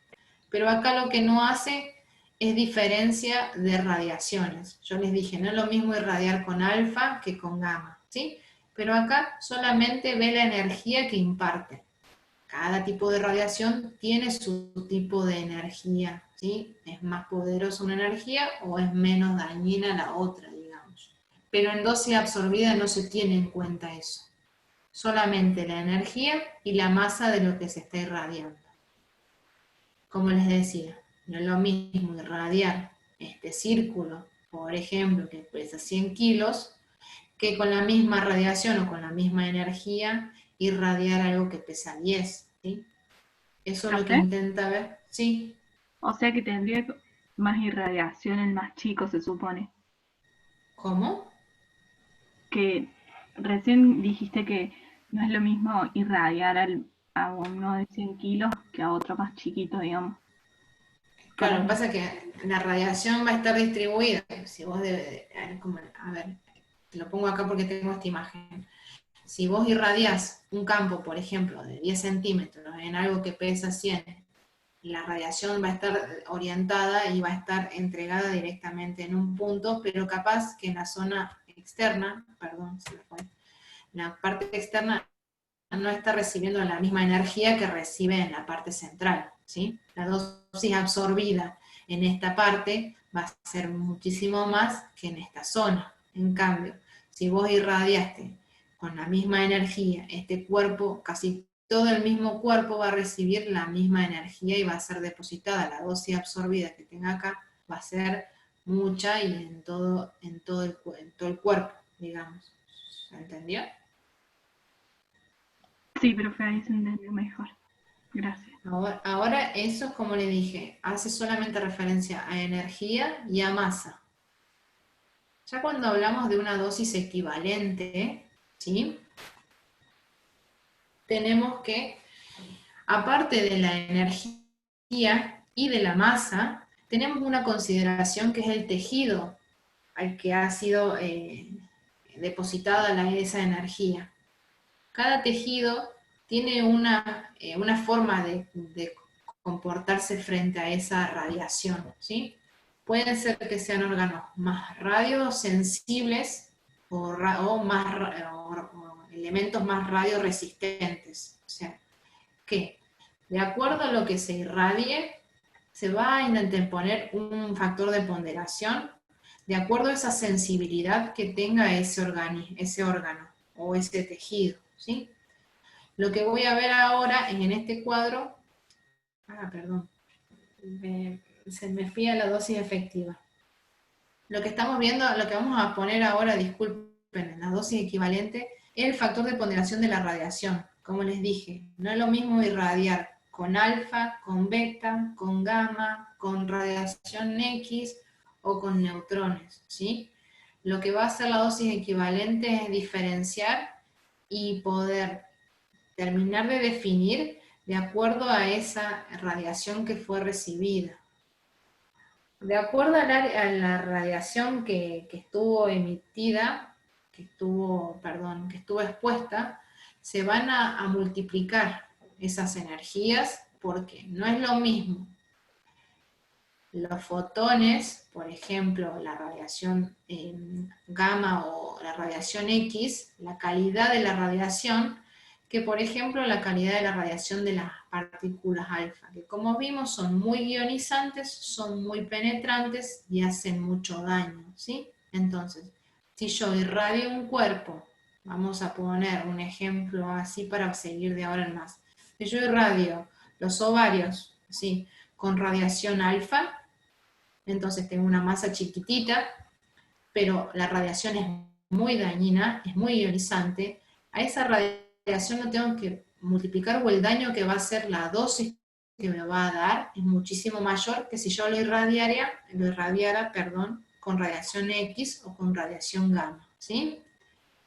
Pero acá lo que no hace es diferencia de radiaciones. Yo les dije, no es lo mismo irradiar con alfa que con gamma, ¿sí? Pero acá solamente ve la energía que imparte. Cada tipo de radiación tiene su tipo de energía, ¿sí? Es más poderosa una energía o es menos dañina la otra, digamos. Pero en dosis absorbida no se tiene en cuenta eso. Solamente la energía y la masa de lo que se está irradiando. Como les decía, no es lo mismo irradiar este círculo, por ejemplo, que pesa 100 kilos, que con la misma radiación o con la misma energía irradiar algo que pesa 10, ¿sí? Eso es lo que intenta ver, ¿sí? O sea que tendría más irradiación el más chico, se supone. ¿Cómo? Que recién dijiste que no es lo mismo irradiar a uno de 100 kilos que a otro más chiquito, digamos. Claro, lo que pasa es que la radiación va a estar distribuida. Si vos a ver, te lo pongo acá porque tengo esta imagen. Si vos irradiás un campo, por ejemplo, de 10 centímetros en algo que pesa 100, la radiación va a estar orientada y va a estar entregada directamente en un punto, pero capaz que en la zona externa, perdón, se me fue, la parte externa no está recibiendo la misma energía que recibe en la parte central, ¿sí? La dosis absorbida en esta parte va a ser muchísimo más que en esta zona. En cambio, si vos irradiaste con la misma energía este cuerpo, casi todo el mismo cuerpo va a recibir la misma energía y va a ser depositada. La dosis absorbida que tenga acá va a ser mucha y en todo el cuerpo, digamos. ¿Se entendió? Sí, profe, ahí se entendió mejor. Gracias. Ahora eso, como le dije, hace solamente referencia a energía y a masa. Ya cuando hablamos de una dosis equivalente, ¿sí? Tenemos que, aparte de la energía y de la masa, tenemos una consideración que es el tejido al que ha sido depositada esa energía. Cada tejido tiene una forma de comportarse frente a esa radiación, ¿sí? Pueden ser que sean órganos más radiosensibles o elementos más radioresistentes. O sea, que de acuerdo a lo que se irradie, se va a interponer un factor de ponderación de acuerdo a esa sensibilidad que tenga ese órgano o ese tejido, ¿sí? Lo que voy a ver ahora es en este cuadro, perdón, se me fui a la dosis efectiva. Lo que estamos viendo, lo que vamos a poner ahora, disculpen, en la dosis equivalente, es el factor de ponderación de la radiación. Como les dije, no es lo mismo irradiar con alfa, con beta, con gamma, con radiación X o con neutrones, ¿sí? Lo que va a hacer la dosis equivalente es diferenciar y poder terminar de definir de acuerdo a esa radiación que fue recibida. De acuerdo a la radiación que estuvo emitida, que estuvo expuesta, se van a multiplicar esas energías porque no es lo mismo los fotones, por ejemplo, la radiación gamma o la radiación X, la calidad de la radiación, que por ejemplo la calidad de la radiación de las partículas alfa, que como vimos son muy ionizantes, son muy penetrantes y hacen mucho daño, ¿sí? Entonces, si yo irradio un cuerpo, vamos a poner un ejemplo así para seguir de ahora en más. Si yo irradio los ovarios, ¿sí?, con radiación alfa, entonces tengo una masa chiquitita, pero la radiación es muy dañina, es muy ionizante. A esa radiación no tengo que multiplicar, o el daño que va a hacer la dosis que me va a dar es muchísimo mayor que si yo lo irradiara, con radiación X o con radiación gamma, ¿sí?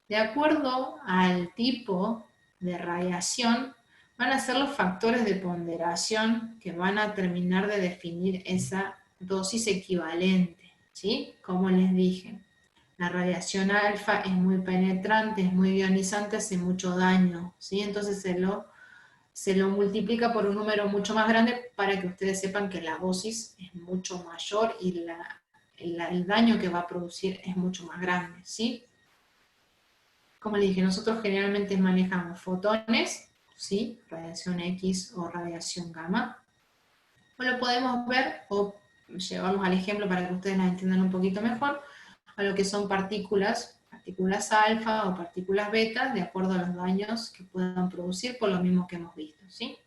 De acuerdo al tipo de radiación, van a ser los factores de ponderación que van a terminar de definir esa dosis equivalente, ¿sí? Como les dije, la radiación alfa es muy penetrante, es muy ionizante, hace mucho daño, ¿sí? Entonces se lo multiplica por un número mucho más grande para que ustedes sepan que la dosis es mucho mayor y el daño que va a producir es mucho más grande, ¿sí? Como les dije, nosotros generalmente manejamos fotones, ¿sí?, radiación X o radiación gamma. O lo podemos ver, o llevamos al ejemplo para que ustedes la entiendan un poquito mejor, a lo que son partículas alfa o partículas beta, de acuerdo a los daños que puedan producir por lo mismo que hemos visto, ¿sí?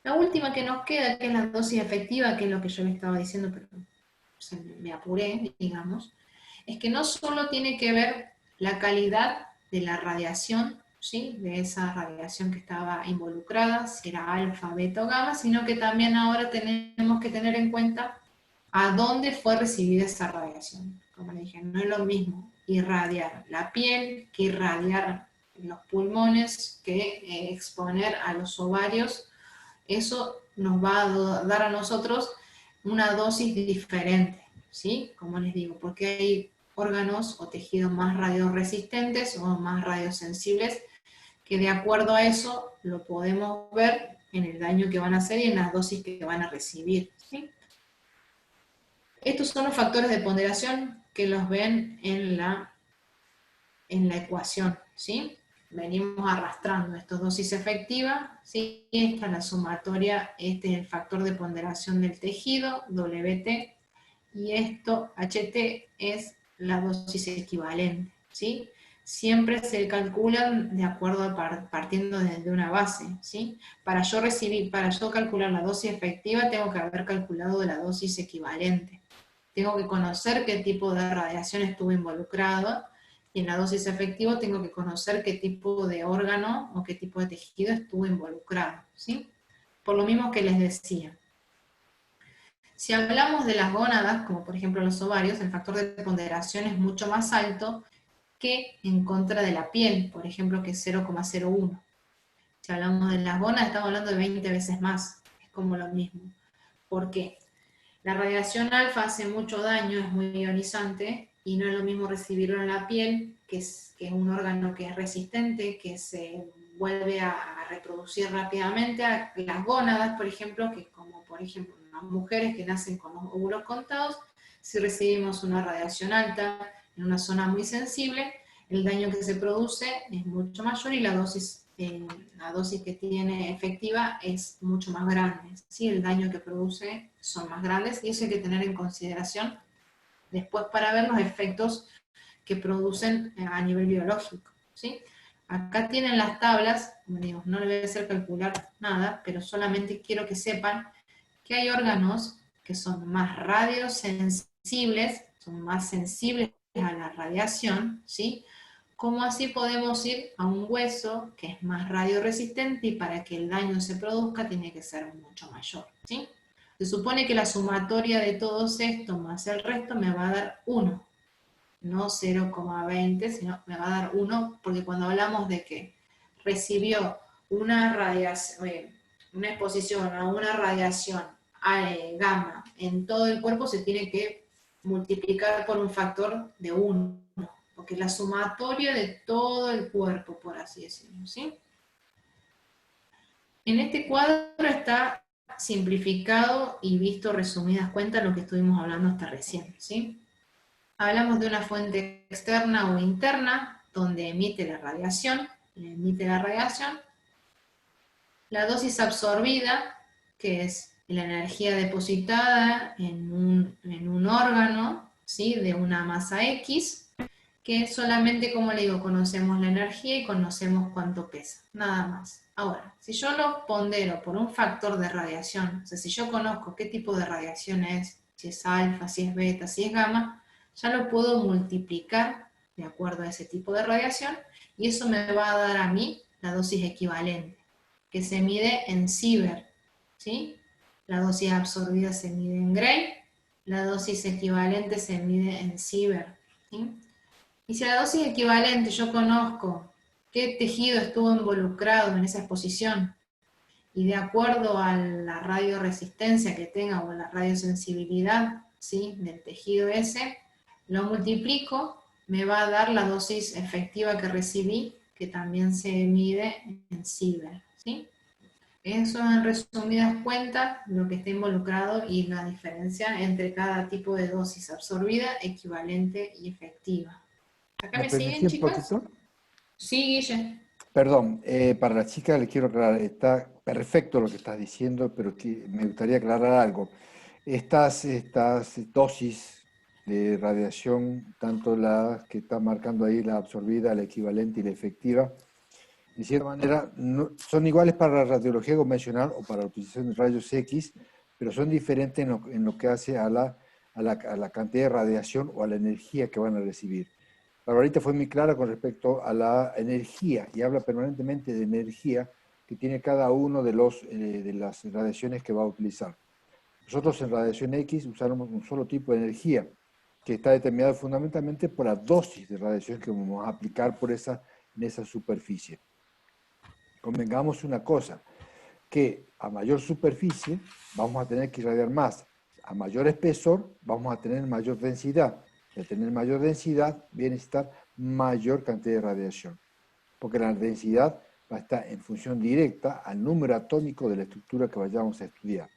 La última que nos queda, que es la dosis efectiva, que es lo que yo les estaba diciendo, pero me apuré, digamos, es que no solo tiene que ver la calidad de la radiación, ¿sí?, de esa radiación que estaba involucrada, si era alfa, beta o gamma, sino que también ahora tenemos que tener en cuenta a dónde fue recibida esa radiación. Como le dije, no es lo mismo irradiar la piel que irradiar los pulmones, que exponer a los ovarios. Eso nos va a dar a nosotros una dosis diferente, ¿sí? Como les digo, porque hay órganos o tejidos más radioresistentes o más radiosensibles, que de acuerdo a eso lo podemos ver en el daño que van a hacer y en las dosis que van a recibir, ¿sí? Estos son los factores de ponderación que los ven en la ecuación, ¿sí? Venimos arrastrando esto, dosis efectiva, ¿sí? Esta es la sumatoria, este es el factor de ponderación del tejido, WT, y esto, HT, es la dosis equivalente, ¿sí? Siempre se calculan de acuerdo a partiendo desde una base, ¿sí? Para yo calcular la dosis efectiva, tengo que haber calculado la dosis equivalente. Tengo que conocer qué tipo de radiación estuvo involucrado, y en la dosis efectiva tengo que conocer qué tipo de órgano o qué tipo de tejido estuvo involucrado, ¿sí? Por lo mismo que les decía. Si hablamos de las gónadas, como por ejemplo los ovarios, el factor de ponderación es mucho más alto que en contra de la piel, por ejemplo, que es 0,01. Si hablamos de las gónadas, estamos hablando de 20 veces más, es como lo mismo. ¿Por qué? La radiación alfa hace mucho daño, es muy ionizante, y no es lo mismo recibirlo en la piel, que es un órgano que es resistente, que se vuelve a reproducir rápidamente a las gónadas, por ejemplo, que como por ejemplo las mujeres que nacen con los óvulos contados, si recibimos una radiación alta en una zona muy sensible, el daño que se produce es mucho mayor y la dosis que tiene efectiva es mucho más grande, ¿sí? El daño que produce son más grandes y eso hay que tener en consideración después para ver los efectos que producen a nivel biológico, ¿sí? Acá tienen las tablas, como digo, no les voy a hacer calcular nada, pero solamente quiero que sepan que hay órganos que son más radiosensibles, son más sensibles a la radiación, ¿sí? Como así podemos ir a un hueso que es más radioresistente y para que el daño se produzca tiene que ser mucho mayor, ¿sí? Se supone que la sumatoria de todos estos más el resto me va a dar 1, no 0,20, sino me va a dar 1, porque cuando hablamos de que recibió una radiación, una exposición a una radiación gamma en todo el cuerpo, se tiene que multiplicar por un factor de 1, porque es la sumatoria de todo el cuerpo, por así decirlo, ¿sí? En este cuadro está simplificado y visto resumidas cuentas lo que estuvimos hablando hasta recién, ¿sí? Hablamos de una fuente externa o interna, donde emite la radiación, la dosis absorbida, que es la energía depositada en un órgano, ¿sí? De una masa X, que solamente, como le digo, conocemos la energía y conocemos cuánto pesa, nada más. Ahora, si yo lo pondero por un factor de radiación, o sea, si yo conozco qué tipo de radiación es, si es alfa, si es beta, si es gamma, ya lo puedo multiplicar de acuerdo a ese tipo de radiación, y eso me va a dar a mí la dosis equivalente, que se mide en Siever, ¿sí? La dosis absorbida se mide en Gray, la dosis equivalente se mide en Siever, ¿sí? Y si a la dosis equivalente yo conozco qué tejido estuvo involucrado en esa exposición, y de acuerdo a la radioresistencia que tenga o la radiosensibilidad, ¿sí? Del tejido ese, lo multiplico, me va a dar la dosis efectiva que recibí, que también se mide en Siever, ¿sí? Eso en resumidas cuentas, lo que está involucrado y la diferencia entre cada tipo de dosis absorbida, equivalente y efectiva. ¿Acá ¿Me me permití siguen, un chicos? poquito? Sí, Guille. Perdón, para la chica le quiero aclarar, está perfecto lo que estás diciendo, pero me gustaría aclarar algo. Estas dosis de radiación, tanto la que está marcando ahí, la absorbida, la equivalente y la efectiva, de cierta manera son iguales para la radiología convencional o para la utilización de rayos X, pero son diferentes en lo que hace a la cantidad de radiación o a la energía que van a recibir. Barbarita fue muy clara con respecto a la energía y habla permanentemente de energía que tiene cada uno de las radiaciones que va a utilizar. Nosotros en radiación X usamos un solo tipo de energía que está determinado fundamentalmente por la dosis de radiación que vamos a aplicar en esa superficie. Convengamos una cosa, que a mayor superficie vamos a tener que irradiar más, a mayor espesor vamos a tener mayor densidad. De tener mayor densidad, viene a necesitar mayor cantidad de radiación, porque la densidad va a estar en función directa al número atómico de la estructura que vayamos a estudiar.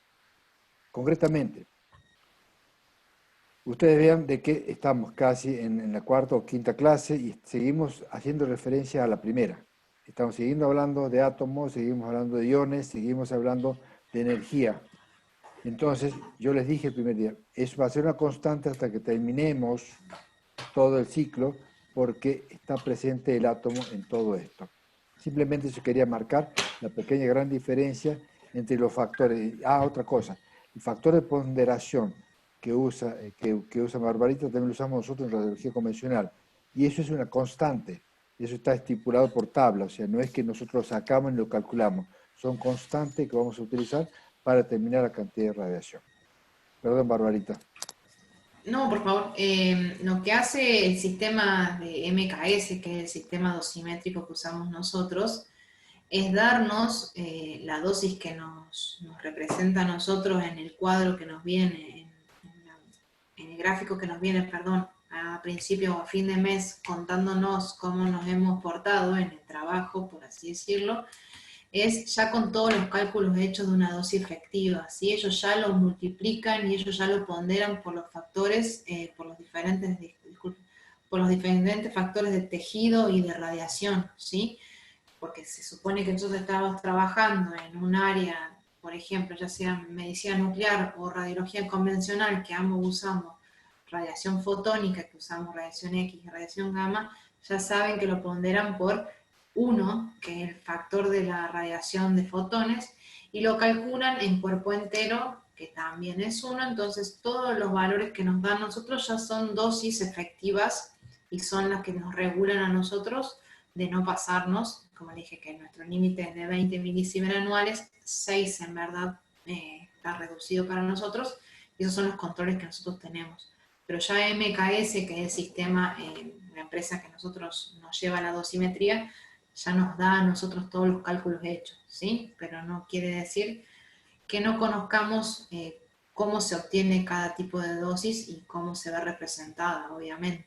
Concretamente, ustedes vean de que estamos casi en la cuarta o quinta clase y seguimos haciendo referencia a la primera. Estamos siguiendo hablando de átomos, seguimos hablando de iones, seguimos hablando de energía. Entonces, yo les dije el primer día, eso va a ser una constante hasta que terminemos todo el ciclo, porque está presente el átomo en todo esto. Simplemente yo quería marcar la pequeña gran diferencia entre los factores. Otra cosa, el factor de ponderación que usa Barbarita también lo usamos nosotros en radiología convencional. Y eso es una constante, eso está estipulado por tabla, o sea, no es que nosotros lo sacamos y lo calculamos, son constantes que vamos a utilizar para determinar la cantidad de radiación. Perdón, Barbarita. No, por favor. Lo que hace el sistema de MKS, que es el sistema dosimétrico que usamos nosotros, es darnos la dosis que nos representa a nosotros en el cuadro que nos viene, en el gráfico que nos viene, perdón, a principio o a fin de mes contándonos cómo nos hemos portado en el trabajo, por así decirlo, es ya con todos los cálculos hechos de una dosis efectiva, ¿sí? Ellos ya lo multiplican y ellos ya lo ponderan por los factores, por los diferentes factores de tejido y de radiación, ¿sí? Porque se supone que nosotros estamos trabajando en un área, por ejemplo, ya sea medicina nuclear o radiología convencional, que ambos usamos radiación fotónica, que usamos radiación X y radiación gamma, ya saben que lo ponderan por 1, que es el factor de la radiación de fotones, y lo calculan en cuerpo entero, que también es 1, entonces todos los valores que nos dan a nosotros ya son dosis efectivas y son las que nos regulan a nosotros de no pasarnos, como dije que nuestro límite es de 20 milisievert anuales, 6 en verdad está reducido para nosotros, y esos son los controles que nosotros tenemos. Pero ya MKS, que es el sistema, la empresa que nosotros nos lleva a la dosimetría, ya nos da a nosotros todos los cálculos hechos, ¿sí? Pero no quiere decir que no conozcamos cómo se obtiene cada tipo de dosis y cómo se ve representada, obviamente.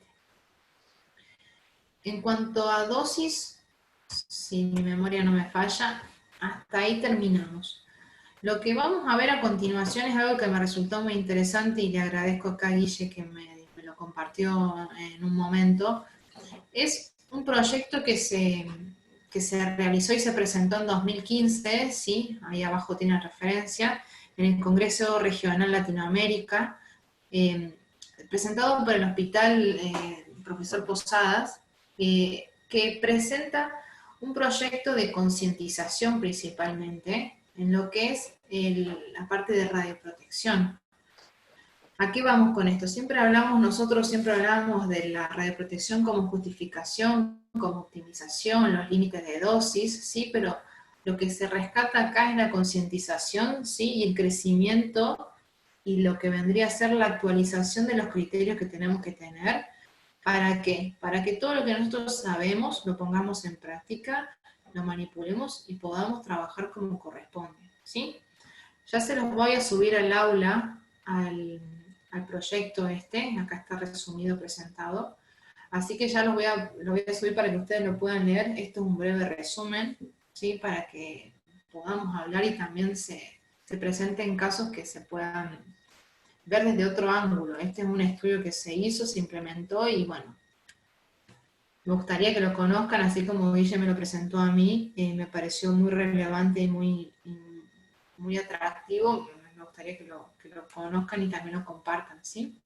En cuanto a dosis, si mi memoria no me falla, hasta ahí terminamos. Lo que vamos a ver a continuación es algo que me resultó muy interesante y le agradezco acá a Guille que me lo compartió en un momento. Es un proyecto que se realizó y se presentó en 2015, ¿sí? Ahí abajo tiene referencia, en el Congreso Regional Latinoamérica, presentado por el Hospital Profesor Posadas, que presenta un proyecto de concientización principalmente en lo que es la parte de radioprotección. ¿A qué vamos con esto? Nosotros siempre hablamos de la radioprotección como justificación, como optimización, los límites de dosis, ¿sí? Pero lo que se rescata acá es la concientización, ¿sí? Y el crecimiento y lo que vendría a ser la actualización de los criterios que tenemos que tener. ¿Para qué? Para que todo lo que nosotros sabemos lo pongamos en práctica, lo manipulemos y podamos trabajar como corresponde, ¿sí? Ya se los voy a subir al aula, al proyecto acá está resumido, presentado, así que ya lo voy a subir para que ustedes lo puedan leer. Esto es un breve resumen, ¿sí? Para que podamos hablar y también se presenten casos que se puedan ver desde otro ángulo. Este es un estudio que se hizo, se implementó y bueno, me gustaría que lo conozcan, así como Guille me lo presentó a mí, me pareció muy relevante y muy atractivo. Me gustaría que lo conozcan y también lo compartan, ¿sí?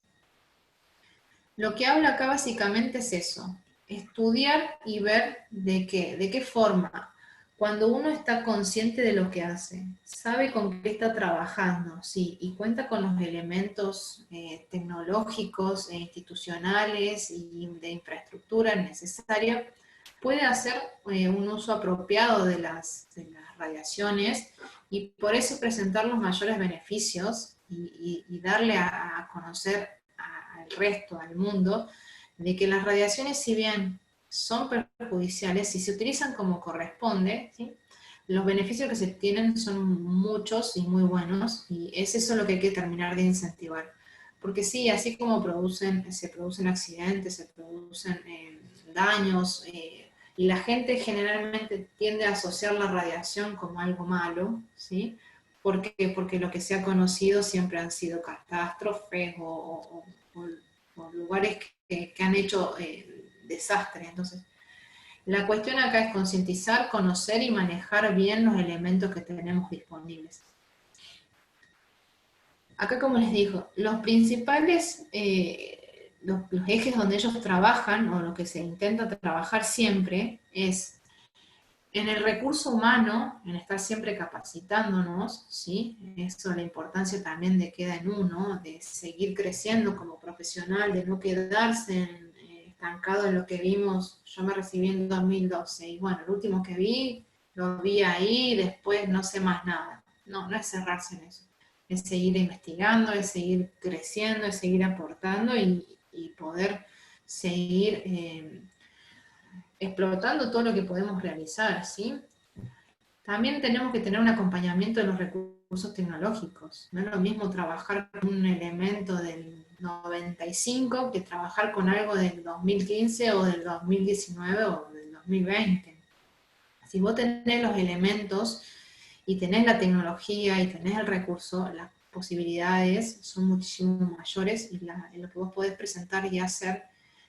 Lo que habla acá básicamente es eso, estudiar y ver de qué forma, cuando uno está consciente de lo que hace, sabe con qué está trabajando, sí, y cuenta con los elementos tecnológicos, institucionales y de infraestructura necesaria, puede hacer un uso apropiado de las radiaciones y por eso presentar los mayores beneficios y darle a conocer al resto, al mundo, de que las radiaciones, si bien son perjudiciales, si se utilizan como corresponde, ¿sí? Los beneficios que se tienen son muchos y muy buenos, y es eso lo que hay que terminar de incentivar. Porque sí, así como se producen accidentes, se producen daños, y la gente generalmente tiende a asociar la radiación como algo malo, ¿sí? ¿Por qué? Porque lo que se ha conocido siempre han sido catástrofes o lugares que han hecho desastres. Entonces, la cuestión acá es concientizar, conocer y manejar bien los elementos que tenemos disponibles. Acá, como les digo, los principales, los ejes donde ellos trabajan, o lo que se intenta trabajar siempre, es en el recurso humano, en estar siempre capacitándonos, ¿sí? Eso, la importancia también de queda en uno, de seguir creciendo como profesional, de no quedarse estancado en lo que vimos. Yo me recibí en 2012, y bueno, el último que vi, lo vi ahí, después no sé más nada. No es cerrarse en eso. Es seguir investigando, es seguir creciendo, es seguir aportando y poder seguir explotando todo lo que podemos realizar, ¿sí? También tenemos que tener un acompañamiento de los recursos tecnológicos. No es lo mismo trabajar con un elemento del 95 que trabajar con algo del 2015 o del 2019 o del 2020. Si vos tenés los elementos y tenés la tecnología y tenés el recurso, las posibilidades son muchísimo mayores y lo que vos podés presentar y hacer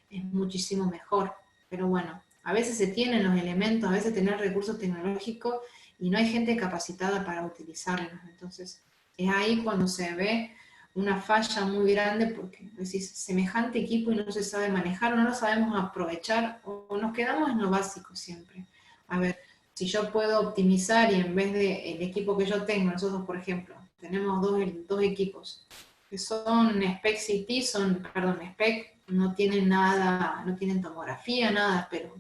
es muchísimo mejor. Pero bueno, a veces se tienen los elementos, a veces tenés recursos tecnológicos y no hay gente capacitada para utilizarlos. Entonces, es ahí cuando se ve una falla muy grande porque decís, semejante equipo y no se sabe manejar, o no lo sabemos aprovechar, o nos quedamos en lo básico siempre. A ver, si yo puedo optimizar y en vez del equipo que yo tengo, nosotros por ejemplo, tenemos dos equipos que son Spec CT, Spec, no tienen nada, no tienen tomografía, nada, pero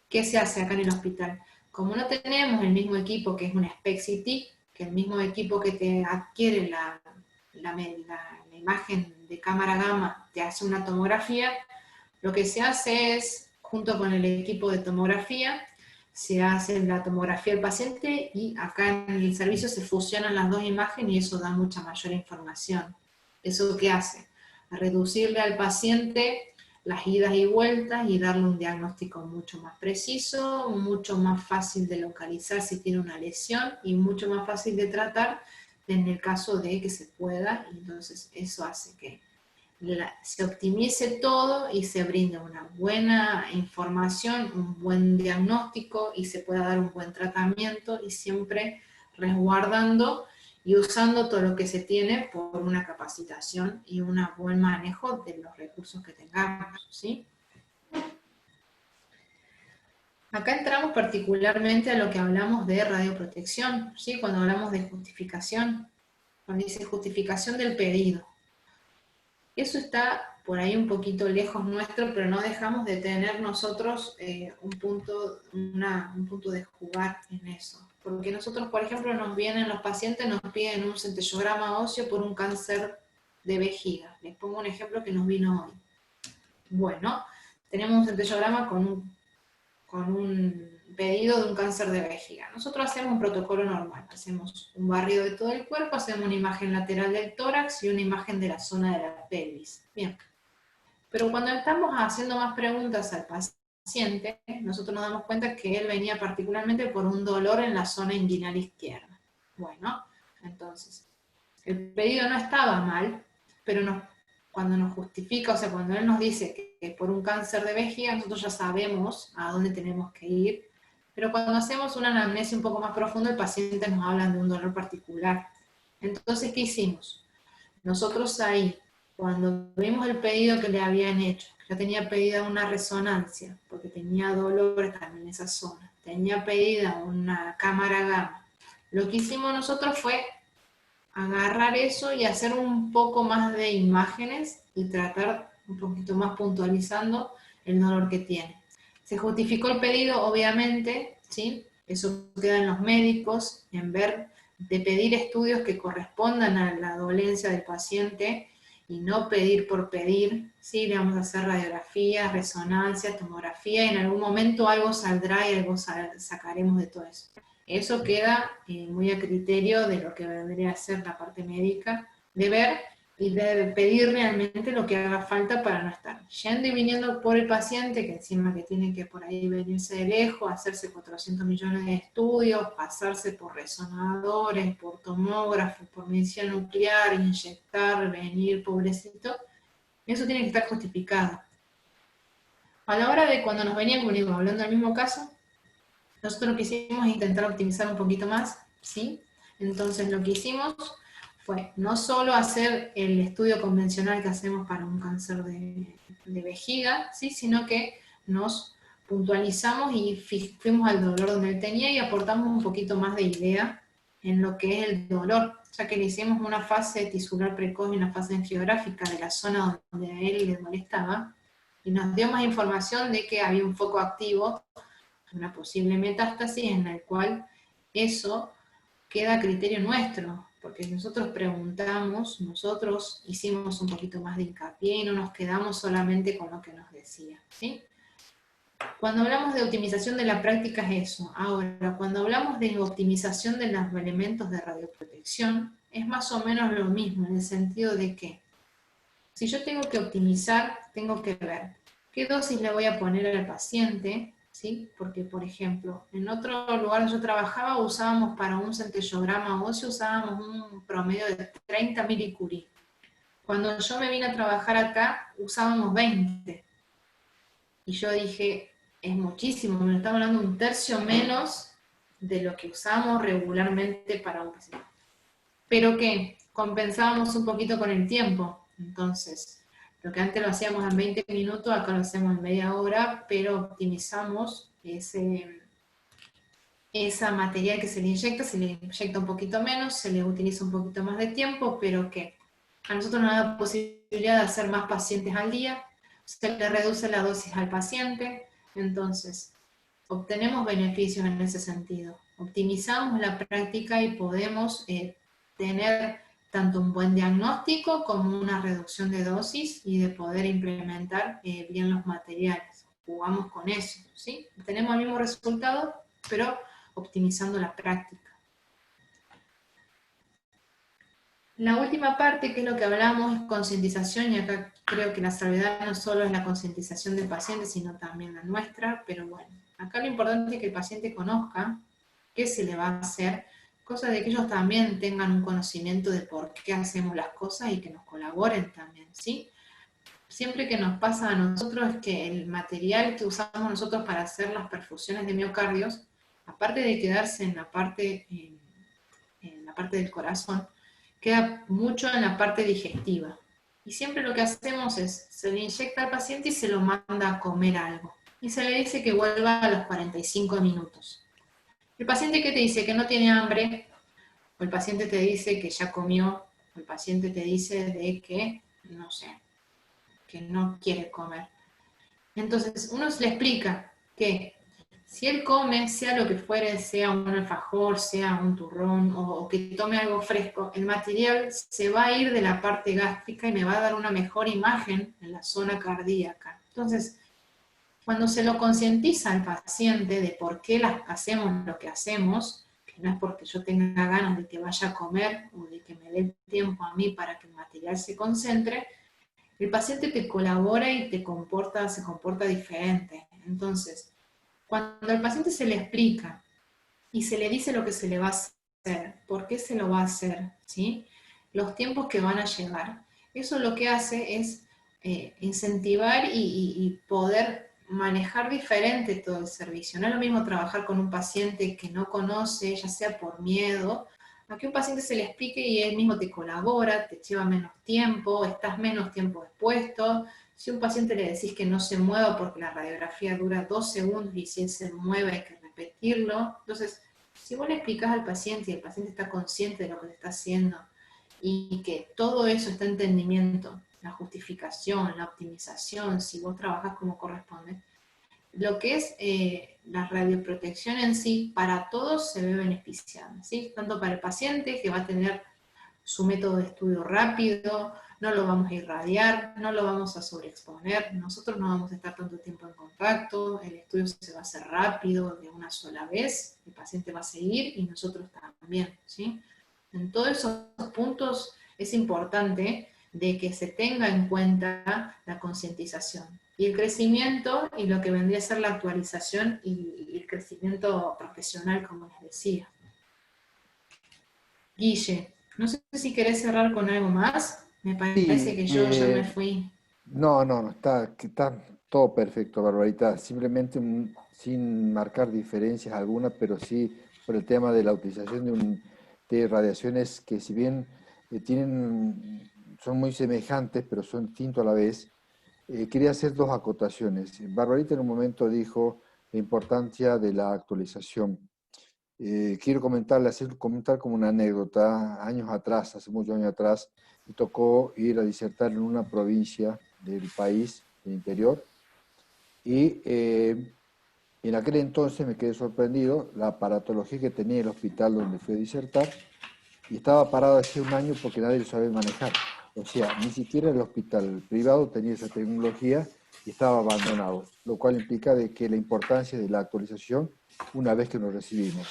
¿qué se hace acá en el hospital? Como no tenemos el mismo equipo que es un Spec CT, que el mismo equipo que te adquiere la imagen de cámara gamma te hace una tomografía, lo que se hace es, junto con el equipo de tomografía, se hace la tomografía del paciente y acá en el servicio se fusionan las dos imágenes y eso da mucha mayor información. ¿Eso qué hace? A reducirle al paciente las idas y vueltas y darle un diagnóstico mucho más preciso, mucho más fácil de localizar si tiene una lesión y mucho más fácil de tratar en el caso de que se pueda, y entonces eso hace que se optimice todo y se brinde una buena información, un buen diagnóstico y se pueda dar un buen tratamiento y siempre resguardando y usando todo lo que se tiene por una capacitación y un buen manejo de los recursos que tengamos, ¿sí? Acá entramos particularmente a lo que hablamos de radioprotección, ¿sí? Cuando hablamos de justificación, cuando dice justificación del pedido. Eso está por ahí un poquito lejos nuestro, pero no dejamos de tener nosotros un punto de jugar en eso. Porque nosotros, por ejemplo, nos vienen los pacientes, nos piden un centellograma óseo por un cáncer de vejiga. Les pongo un ejemplo que nos vino hoy. Bueno, tenemos un centellograma con un pedido de un cáncer de vejiga. Nosotros hacemos un protocolo normal, hacemos un barrido de todo el cuerpo, hacemos una imagen lateral del tórax y una imagen de la zona de la pelvis. Bien. Pero cuando estamos haciendo más preguntas al paciente, nosotros nos damos cuenta que él venía particularmente por un dolor en la zona inguinal izquierda. Bueno, entonces, el pedido no estaba mal, pero cuando nos justifica, o sea, cuando él nos dice que por un cáncer de vejiga, nosotros ya sabemos a dónde tenemos que ir, pero cuando hacemos una anamnesis un poco más profunda, el paciente nos habla de un dolor particular. Entonces, ¿qué hicimos? Nosotros ahí, cuando vimos el pedido que le habían hecho, ya tenía pedida una resonancia, porque tenía dolor también en esa zona, tenía pedida una cámara gamma, lo que hicimos nosotros fue agarrar eso y hacer un poco más de imágenes y tratar un poquito más puntualizando el dolor que tiene. Se justificó el pedido, obviamente, ¿sí? Eso queda en los médicos, en ver, de pedir estudios que correspondan a la dolencia del paciente y no pedir por pedir, ¿sí? Le vamos a hacer radiografías, resonancias, tomografía, y en algún momento algo saldrá y algo sacaremos de todo eso. Eso queda muy a criterio de lo que vendría a ser la parte médica, de ver y de pedir realmente lo que haga falta para no estar yendo y viniendo por el paciente, que encima que tiene que por ahí venirse de lejos, hacerse 400 millones de estudios, pasarse por resonadores, por tomógrafos, por medicina nuclear, inyectar, venir, pobrecito. Eso tiene que estar justificado. A la hora de cuando nos venían conmigo hablando del mismo caso, nosotros lo que hicimos es intentar optimizar un poquito más, ¿sí? Entonces lo que hicimos fue no solo hacer el estudio convencional que hacemos para un cáncer de vejiga, ¿sí? Sino que nos puntualizamos y fuimos al dolor donde él tenía y aportamos un poquito más de idea en lo que es el dolor, ya que le hicimos una fase tisular precoz y una fase angiográfica de la zona donde a él le molestaba, y nos dio más información de que había un foco activo, una posible metástasis en la cual eso queda a criterio nuestro, porque nosotros preguntamos, nosotros hicimos un poquito más de hincapié y no nos quedamos solamente con lo que nos decía, ¿sí? Cuando hablamos de optimización de la práctica es eso. Ahora, cuando hablamos de optimización de los elementos de radioprotección, es más o menos lo mismo, en el sentido de que si yo tengo que optimizar, tengo que ver qué dosis le voy a poner al paciente, ¿sí? Porque, por ejemplo, en otro lugar donde yo trabajaba usábamos para un centellograma óseo, usábamos un promedio de 30 milicurie. Cuando yo me vine a trabajar acá, usábamos 20. Y yo dije, es muchísimo, me estamos hablando de un tercio menos de lo que usamos regularmente para un paciente. Pero que compensábamos un poquito con el tiempo. Entonces, lo que antes lo hacíamos en 20 minutos, acá lo hacemos en media hora, pero optimizamos esa material que se le inyecta un poquito menos, se le utiliza un poquito más de tiempo, pero que a nosotros nos da la posibilidad de hacer más pacientes al día, se le reduce la dosis al paciente, entonces obtenemos beneficios en ese sentido. Optimizamos la práctica y podemos tener tanto un buen diagnóstico como una reducción de dosis y de poder implementar bien los materiales. Jugamos con eso, ¿sí? Tenemos el mismo resultado, pero optimizando la práctica. La última parte, que es lo que hablamos, es concientización, y acá creo que la salvedad no solo es la concientización del paciente, sino también la nuestra, pero bueno, acá lo importante es que el paciente conozca qué se le va a hacer, cosa de que ellos también tengan un conocimiento de por qué hacemos las cosas y que nos colaboren también, ¿sí? Siempre que nos pasa a nosotros es que el material que usamos nosotros para hacer las perfusiones de miocardios, aparte de quedarse en la parte del corazón, queda mucho en la parte digestiva. Y siempre lo que hacemos es, se le inyecta al paciente y se lo manda a comer algo. Y se le dice que vuelva a los 45 minutos. El paciente que te dice que no tiene hambre, o el paciente te dice que ya comió, o el paciente te dice de que, no sé, que no quiere comer. Entonces uno le explica que si él come, sea lo que fuere, sea un alfajor, sea un turrón, o que tome algo fresco, el material se va a ir de la parte gástrica y me va a dar una mejor imagen en la zona cardíaca. Entonces, cuando se lo concientiza al paciente de por qué hacemos lo que hacemos, que no es porque yo tenga ganas de que vaya a comer o de que me dé tiempo a mí para que el material se concentre, el paciente te colabora y se comporta diferente. Entonces, cuando al paciente se le explica y se le dice lo que se le va a hacer, por qué se lo va a hacer, ¿sí? Los tiempos que van a llevar, eso lo que hace es incentivar y poder manejar diferente todo el servicio. No es lo mismo trabajar con un paciente que no conoce, ya sea por miedo, a que un paciente se le explique y él mismo te colabora, te lleva menos tiempo, estás menos tiempo expuesto. Si a un paciente le decís que no se mueva porque la radiografía dura 2 segundos y si él se mueve hay que repetirlo. Entonces, si vos le explicás al paciente y el paciente está consciente de lo que le está haciendo y que todo eso está en entendimiento, la justificación, la optimización, si vos trabajás como corresponde, lo que es la radioprotección en sí, para todos se ve beneficiada, ¿sí? Tanto para el paciente, que va a tener su método de estudio rápido, no lo vamos a irradiar, no lo vamos a sobreexponer, nosotros no vamos a estar tanto tiempo en contacto, el estudio se va a hacer rápido, de una sola vez, el paciente va a seguir y nosotros también, ¿sí? En todos esos puntos es importante de que se tenga en cuenta la concientización y el crecimiento y lo que vendría a ser la actualización y el crecimiento profesional, como les decía. Guille, no sé si querés cerrar con algo más. Me parece Sí, que yo ya me fui. no, está todo perfecto, Barbarita. Simplemente sin marcar diferencias algunas, pero sí por el tema de la utilización de radiaciones que si bien son muy semejantes, pero son distintos a la vez. Quería hacer dos acotaciones. Barbarita en un momento dijo la importancia de la actualización. Quiero comentar como una anécdota. Años atrás, hace muchos años atrás, me tocó ir a disertar en una provincia del país, del interior, y en aquel entonces me quedé sorprendido la aparatología que tenía el hospital donde fui a disertar, y estaba parado hace un año porque nadie lo sabía manejar. O sea, ni siquiera el hospital privado tenía esa tecnología y estaba abandonado, lo cual implica de que la importancia de la actualización una vez que nos recibimos.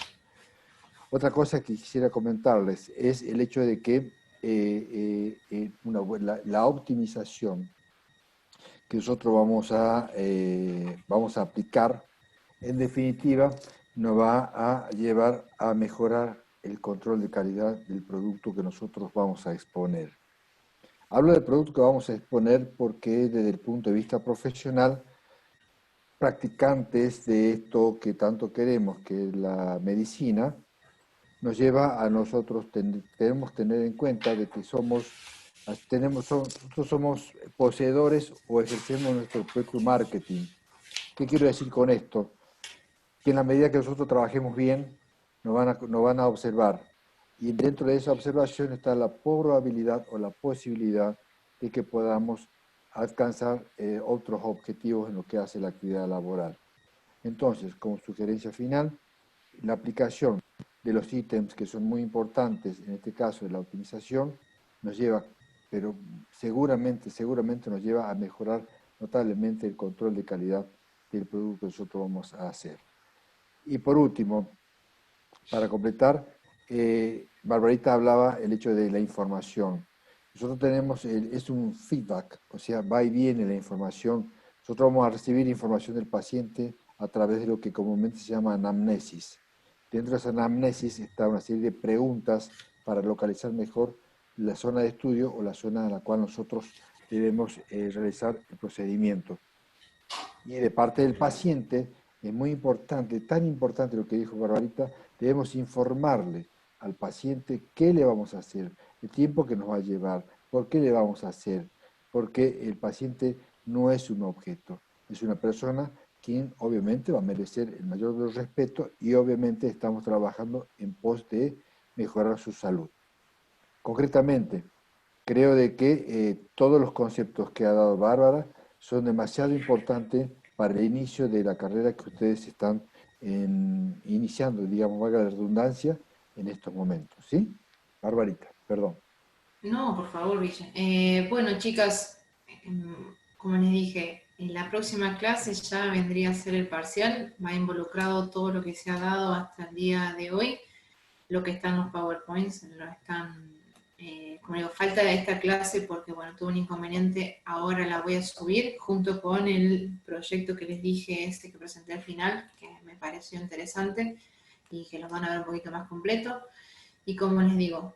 Otra cosa que quisiera comentarles es el hecho de que la optimización que nosotros vamos a aplicar, en definitiva, nos va a llevar a mejorar el control de calidad del producto que nosotros vamos a exponer. Hablo del producto que vamos a exponer porque desde el punto de vista profesional, practicantes de esto que tanto queremos, que es la medicina, nos lleva a nosotros, tenemos que tener en cuenta de que nosotros somos poseedores o ejercemos nuestro propio marketing. ¿Qué quiero decir con esto? Que en la medida que nosotros trabajemos bien, nos van a observar. Y dentro de esa observación está la probabilidad o la posibilidad de que podamos alcanzar otros objetivos en lo que hace la actividad laboral. Entonces, como sugerencia final, la aplicación de los ítems que son muy importantes, en este caso de la optimización, nos lleva, pero seguramente nos lleva a mejorar notablemente el control de calidad del producto que nosotros vamos a hacer. Y por último, para completar, Barbarita hablaba el hecho de la información. Nosotros tenemos, es un feedback, o sea, va y viene la información. Nosotros vamos a recibir información del paciente a través de lo que comúnmente se llama anamnesis. Dentro de esa anamnesis está una serie de preguntas para localizar mejor la zona de estudio o la zona en la cual nosotros debemos realizar el procedimiento. Y de parte del paciente es muy importante, tan importante lo que dijo Barbarita, debemos informarle al paciente qué le vamos a hacer, el tiempo que nos va a llevar, por qué le vamos a hacer, porque el paciente no es un objeto, es una persona quien obviamente va a merecer el mayor de los respetos y obviamente estamos trabajando en pos de mejorar su salud. Concretamente, creo de que todos los conceptos que ha dado Bárbara son demasiado importantes para el inicio de la carrera que ustedes están iniciando, digamos, valga la redundancia, en estos momentos, ¿sí? Barbarita, perdón. No, por favor, Villa. Bueno, chicas, como les dije, en la próxima clase ya vendría a ser el parcial, va involucrado todo lo que se ha dado hasta el día de hoy, lo que está en los PowerPoints, lo están, como digo, falta de esta clase porque, bueno, tuve un inconveniente, ahora la voy a subir junto con el proyecto que les dije, este que presenté al final, que me pareció interesante y que lo van a ver un poquito más completo. Y como les digo,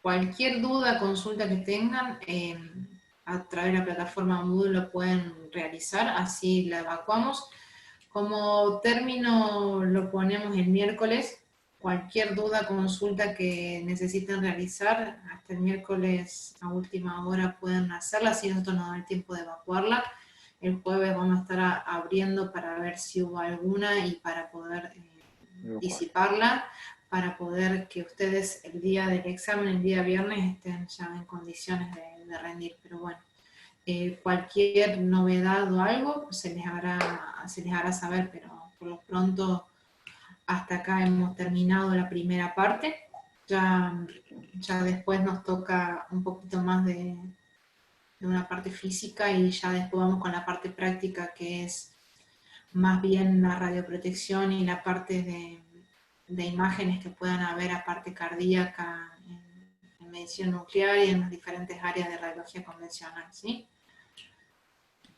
cualquier duda, consulta que tengan, a través de la plataforma Moodle lo pueden realizar, así la evacuamos. Como término lo ponemos el miércoles, cualquier duda, consulta que necesiten realizar, hasta el miércoles a última hora pueden hacerla, si nosotros nos da el tiempo de evacuarla. El jueves vamos a estar abriendo para ver si hubo alguna y para poder disiparla, para poder que ustedes el día del examen, el día viernes, estén ya en condiciones de rendir. Pero bueno, cualquier novedad o algo se les hará saber, pero por lo pronto hasta acá hemos terminado la primera parte. Ya después nos toca un poquito más de una parte física y ya después vamos con la parte práctica, que es más bien la radioprotección y la parte de imágenes que puedan haber a parte cardíaca en medicina nuclear y en las diferentes áreas de radiología convencional, ¿sí?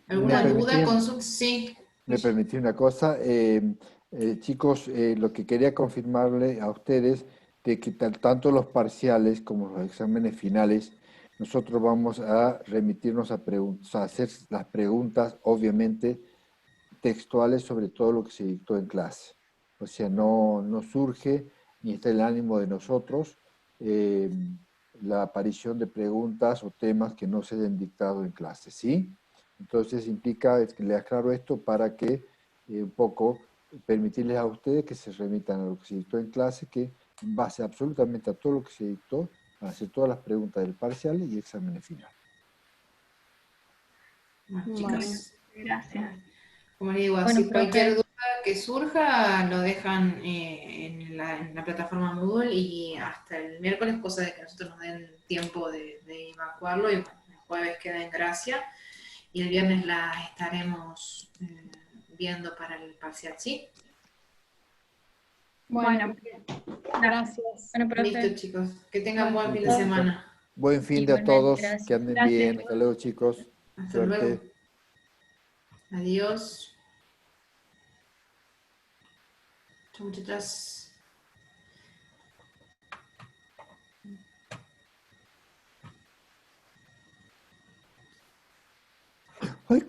¿Alguna duda, consulta? Sí. Me permití una cosa, chicos, lo que quería confirmarle a ustedes de que tanto los parciales como los exámenes finales, nosotros vamos a remitirnos a hacer las preguntas, obviamente, textuales sobre todo lo que se dictó en clase. O sea, no surge ni está el ánimo de nosotros la aparición de preguntas o temas que no se hayan dictado en clase, ¿sí? Entonces implica, que le aclaro esto para que un poco permitirles a ustedes que se remitan a lo que se dictó en clase, que en base absolutamente a todo lo que se dictó, van a hacer todas las preguntas del parcial y exámenes final. Bueno, chicas, gracias. Como les digo, Bueno, así profe. cualquier duda que surja lo dejan en la plataforma Moodle y hasta el miércoles, cosa de que nosotros nos den tiempo de evacuarlo, y bueno, el jueves queda en gracia y el viernes la estaremos viendo para el parcial, ¿sí? Bueno, gracias. Bueno, profe. Listo, chicos, que tengan Bueno, buen fin de semana. Buen fin de a Igualmente, todos, gracias. que anden Gracias. bien. Hasta luego, chicos. Hasta Suerte. luego. Adiós. Chau, muchachas. Ay,